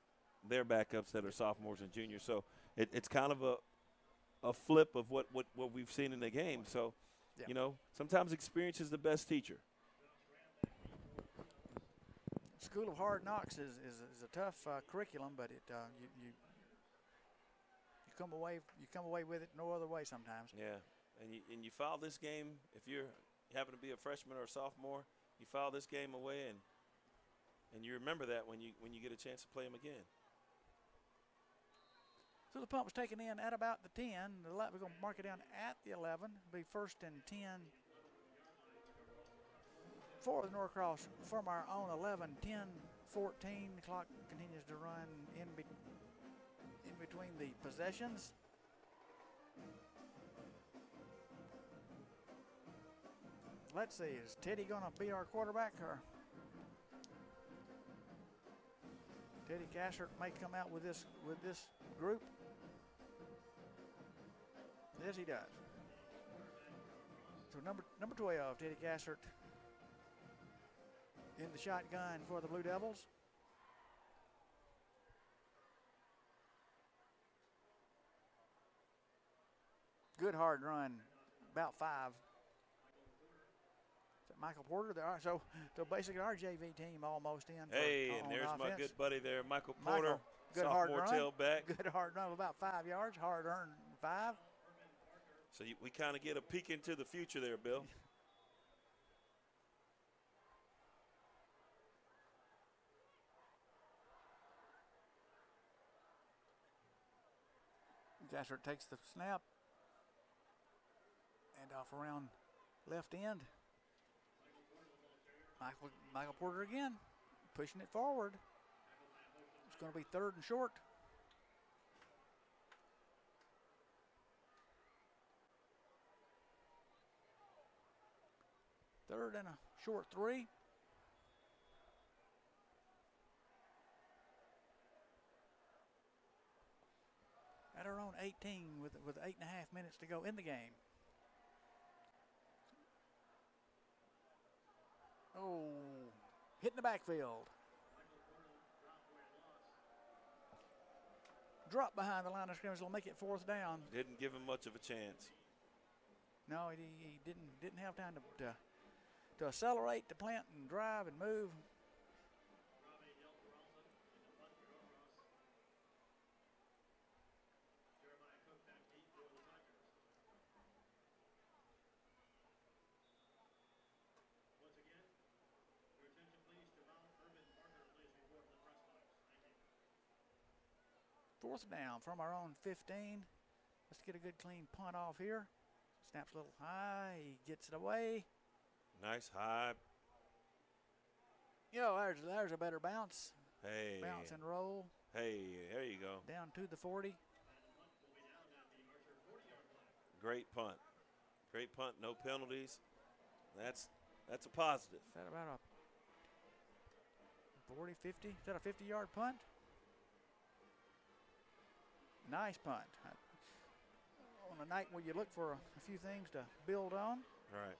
their backups that are sophomores and juniors. So it's kind of a flip of what we've seen in the game. So, Yeah. you know, sometimes experience is the best teacher. School of Hard Knocks is a tough curriculum, but it you come away with it no other way sometimes. Yeah, and you foul this game if you happen to be a freshman or a sophomore. You foul this game away, and you remember that when you get a chance to play them again. So the punt was taken in at about the 10. We're going to mark it down at the 11. It'll be first and 10 for the Norcross from our own 11, 10, 14. The clock continues to run in between the possessions. Let's see, is Teddy going to be our quarterback, or Teddy Gassert may come out with this group? Yes, he does. So number 12, Teddy Gassert in the shotgun for the Blue Devils. Good hard run, about 5. Is that Michael Porter? So basically our JV team almost in. Hey, and there's my good buddy there, Michael Porter, good hard sophomore run. tailback. Good hard run, about 5 yards. Hard earned 5. So we kind of get a peek into the future there, Bill. Gasser takes the snap. And off around left end. Michael Porter again, pushing it forward. It's going to be third and short. Third and a short 3. At our own 18 with 8.5 minutes to go in the game. Oh, hitting the backfield. Drop behind the line of scrimmage will make it fourth down. Didn't give him much of a chance. No, he didn't have time to accelerate, to plant and drive and move. Fourth down from our own 15. Let's get a good clean punt off here. Snaps a little high. He gets it away. Nice high. There's a better bounce. Hey. Bounce and roll. Hey, there you go. Down to the 40. Great punt. Great punt, no penalties. That's a positive. Is that about a 40, 50? Is that a 50-yard punt? Nice punt. On a night where you look for a few things to build on. Right.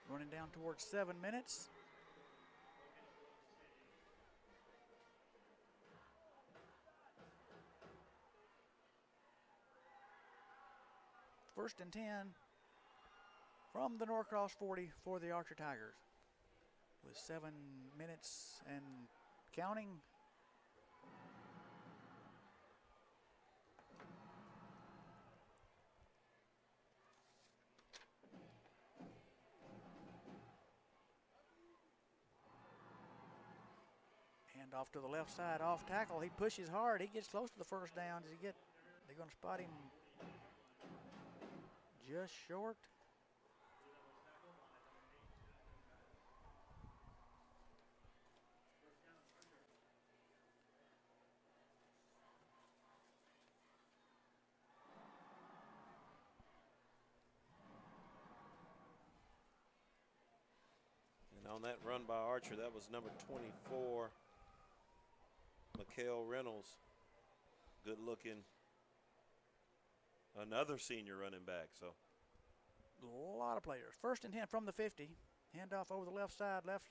Running down towards 7 minutes. First and 10 from the Norcross 40 for the Archer Tigers. With 7 minutes and counting. And off to the left side, off tackle. He pushes hard. He gets close to the first down. They're going to spot him just short. And on that run by Archer, that was number 24, Mikhail Reynolds. Good looking. Another senior running back. So A lot of players. First and 10 from the 50. Handoff over the left side, left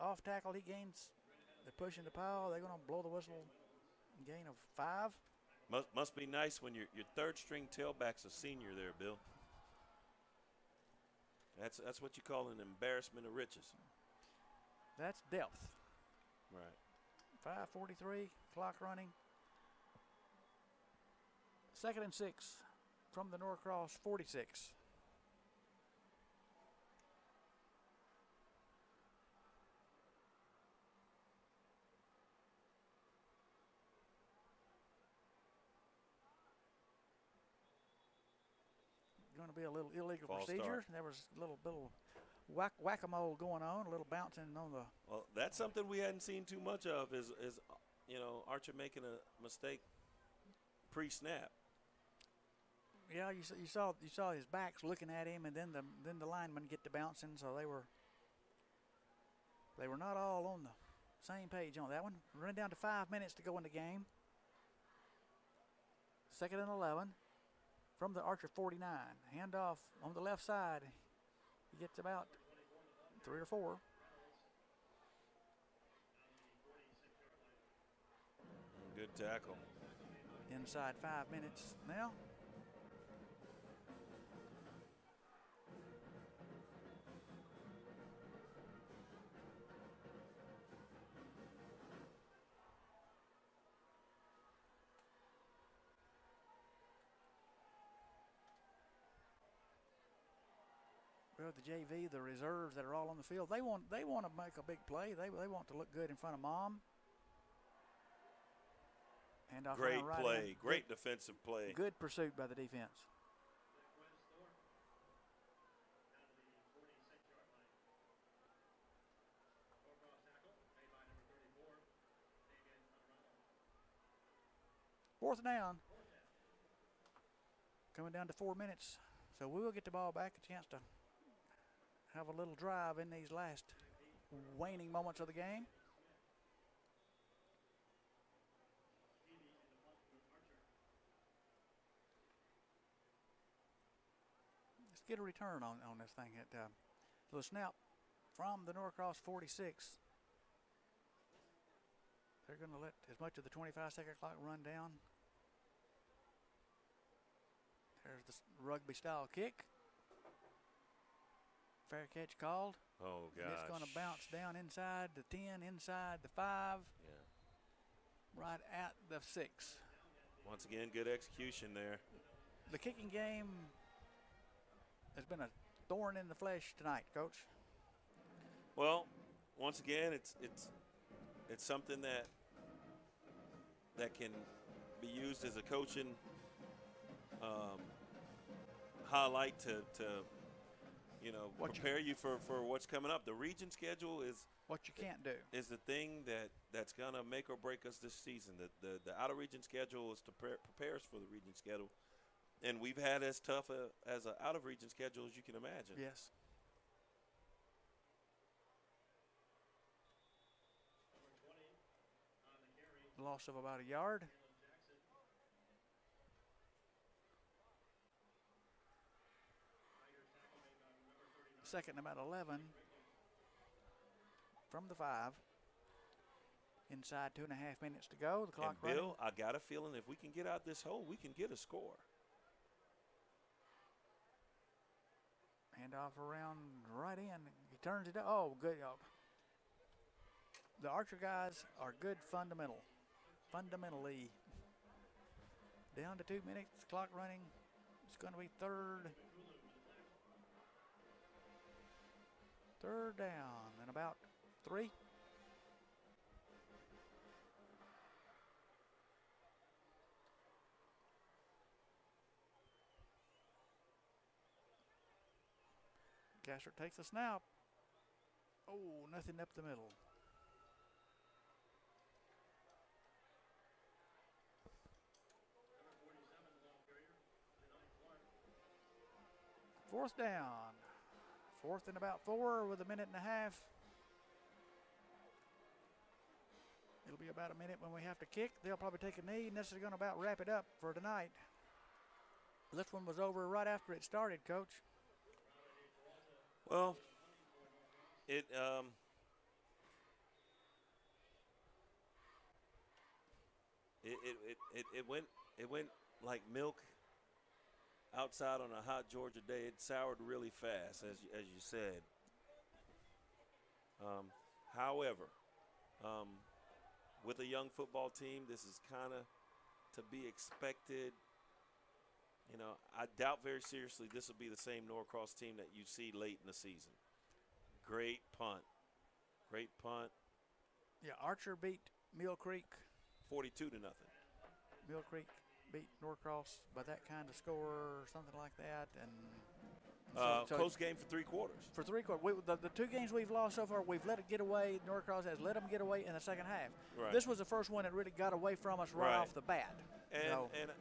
off tackle. He gains. They're pushing the pile. They're going to blow the whistle. Gain of 5. must be nice when your third string tailback's a senior there, Bill. That's what you call an embarrassment of riches. That's depth. Right. 5:43, clock running. 2nd and 6 from the Norcross 46. Going to be a little illegal False procedure. start. There was a little whack-a-mole going on, a little bouncing on the. Well, that's something we hadn't seen too much of is Archer making a mistake pre-snap. Yeah, you saw his backs looking at him, and then the linemen get to bouncing, so they were not all on the same page on that one. Running down to 5 minutes to go in the game. 2nd and 11 from the Archer 49. Handoff on the left side. He gets about 3 or 4. Good tackle. Inside 5 minutes now. Well, the JV, the reserves that are all on the field, they want to make a big play. They want to look good in front of mom. And Great play, great defensive play. Good pursuit by the defense. Fourth down. Coming down to 4 minutes. So we will get the ball back, a chance to have a little drive in these last waning moments of the game. Let's get a return on this thing. Little snap from the Norcross 46. They're going to let as much of the 25-second clock run down. There's the rugby-style kick. Fair catch called. Oh, gosh. And it's going to bounce down inside the 10, inside the 5. Yeah. Right at the 6. Once again, good execution there. The kicking game has been a thorn in the flesh tonight, Coach. Well, once again, it's something that can be used as a coaching highlight to prepare you for what's coming up. The region schedule is what you can't do. Is the thing that's gonna make or break us this season. The outer region schedule is to prepare us for the region schedule. And we've had as tough as an out-of-region schedule as you can imagine. Yes. Loss of about a yard. Second and about 11 from the 5. Inside 2.5 minutes to go. The clock And Bill, running. I got a feeling if we can get out this hole, we can get a score. Handoff around right in. He turns it up. Oh, good. Oh. The Archer guys are good fundamentally. Down to 2 minutes. Clock running. It's going to be third down and about 3. Castro takes the snap. Oh, nothing up the middle. Fourth down. Fourth and about 4 with a minute and a half. It'll be about a minute when we have to kick. They'll probably take a knee, and this is going to about wrap it up for tonight. This one was over right after it started, Coach. Well, it went like milk outside on a hot Georgia day. It soured really fast, as you said. However, with a young football team, this is kind of to be expected. You know, I doubt very seriously this will be the same Norcross team that you see late in the season. Great punt. Great punt. Yeah, Archer beat Mill Creek. 42-0. Mill Creek beat Norcross by that kind of score or something like that. And close game for 3 quarters. For 3 quarters. The 2 games we've lost so far, we've let it get away. Norcross has let them get away in the second half. Right. This was the first one that really got away from us right off the bat. And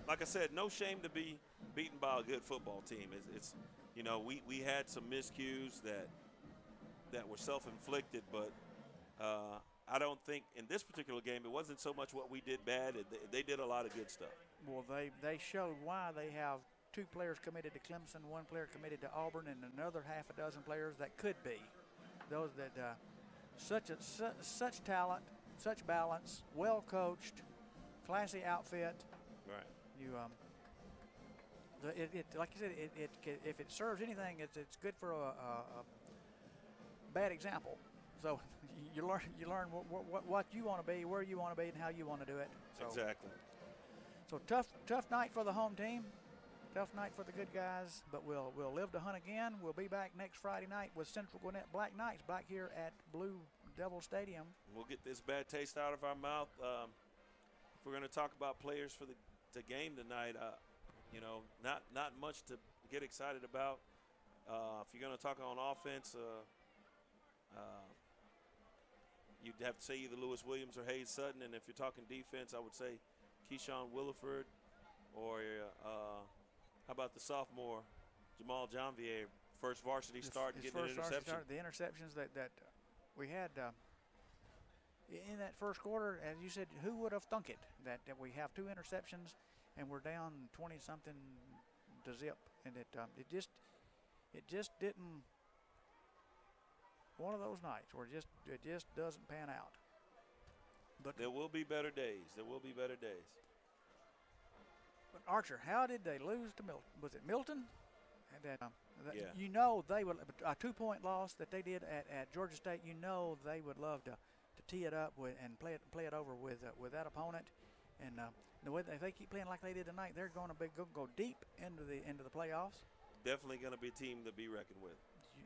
like I said, no shame to be beaten by a good football team. It's you know, we had some miscues that were self-inflicted, but I don't think in this particular game it wasn't so much what we did bad. They did a lot of good stuff. Well, they showed why they have 2 players committed to Clemson, 1 player committed to Auburn, and another half a dozen players that could be. Those that such talent, such balance, well coached, classy outfit. Right. You like you said, if it serves anything, it's good for a bad example. So you learn what you want to be, where you want to be, and how you want to do it. So, exactly. So tough night for the home team, tough night for the good guys. But we'll live to hunt again. We'll be back next Friday night with Central Gwinnett Black Knights back here at Blue Devil Stadium. We'll get this bad taste out of our mouth. If we're going to talk about players for the game tonight, you know, not much to get excited about. If you're going to talk on offense, you'd have to say either Lewis Williams or Hayes Sutton. And if you're talking defense, I would say Keyshawn Williford or how about the sophomore Jamal Janvier, first varsity start and getting an interception. The interceptions that we had in that first quarter, as you said, who would have thunk it that we have 2 interceptions and we're down 20-something to zip, and it just didn't. One of those nights where it just doesn't pan out. But there will be better days. There will be better days. But Archer, how did they lose to Milton? Was it Milton? And yeah. You know they would a 2-point loss that they did at Georgia State. You know they would love to tee it up with and play it over with that opponent. And the way if they keep playing like they did tonight, they're going to go deep into the playoffs. Definitely going to be a team to be reckoned with.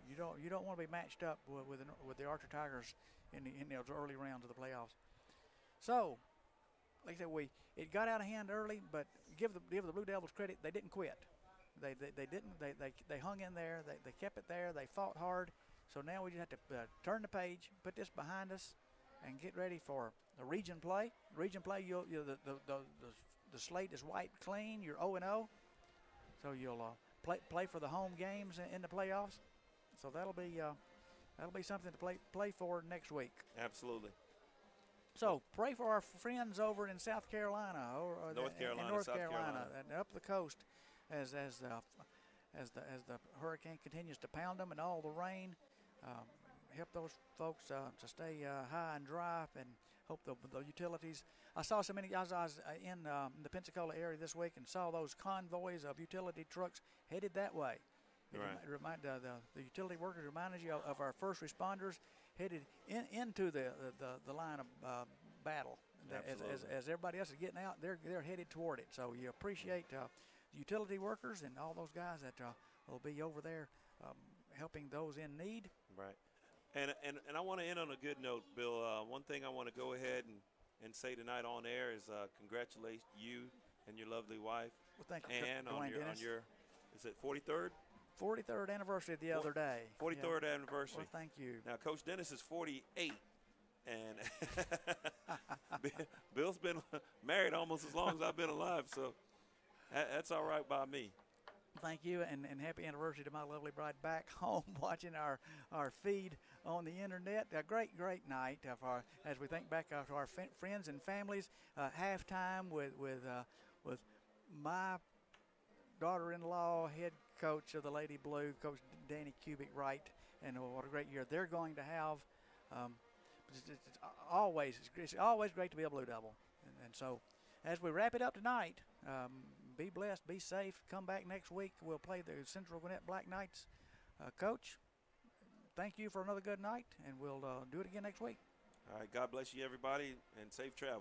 You don't want to be matched up with the Archer Tigers in those early rounds of the playoffs. So, like I said, it got out of hand early, but give the Blue Devils credit, they didn't quit. They didn't. They hung in there. They kept it there. They fought hard. So now we just have to turn the page, put this behind us, and get ready for the region play. Region play, the slate is wiped clean. You're 0-0. So you'll play for the home games in the playoffs. So that'll be something to play for next week. Absolutely. So pray for our friends over in South Carolina, or North Carolina, in North South Carolina. and up the coast, as the hurricane continues to pound them and all the rain. Help those folks to stay high and dry, and hope the utilities. I saw so many. I was in the Pensacola area this week and saw those convoys of utility trucks headed that way. Right. The utility workers reminded you of our first responders headed into the line of battle. As everybody else is getting out, they're headed toward it. So you appreciate the utility workers and all those guys that will be over there helping those in need. Right. And I want to end on a good note, Bill. One thing I want to go ahead and say tonight on air is congratulate you and your lovely wife. Well, thank you, and Dwayne on Dennis. your is it 43rd? 43rd anniversary the other day. 43rd Yeah. anniversary. Well, thank you. Now, Coach Dennis is 48, and Bill's been married almost as long as I've been alive, so that's all right by me. Thank you, and happy anniversary to my lovely bride back home watching our feed on the internet. A great night as we think back to our friends and families. Halftime with my daughter-in-law, head coach of the Lady Blue, Coach Danny Kubik Wright, and what a great year they're going to have. It's always great to be a Blue Devil, and so as we wrap it up tonight. Be blessed, be safe. Come back next week. We'll play the Central Gwinnett Black Knights. Coach, thank you for another good night, and we'll do it again next week. All right, God bless you, everybody, and safe travel.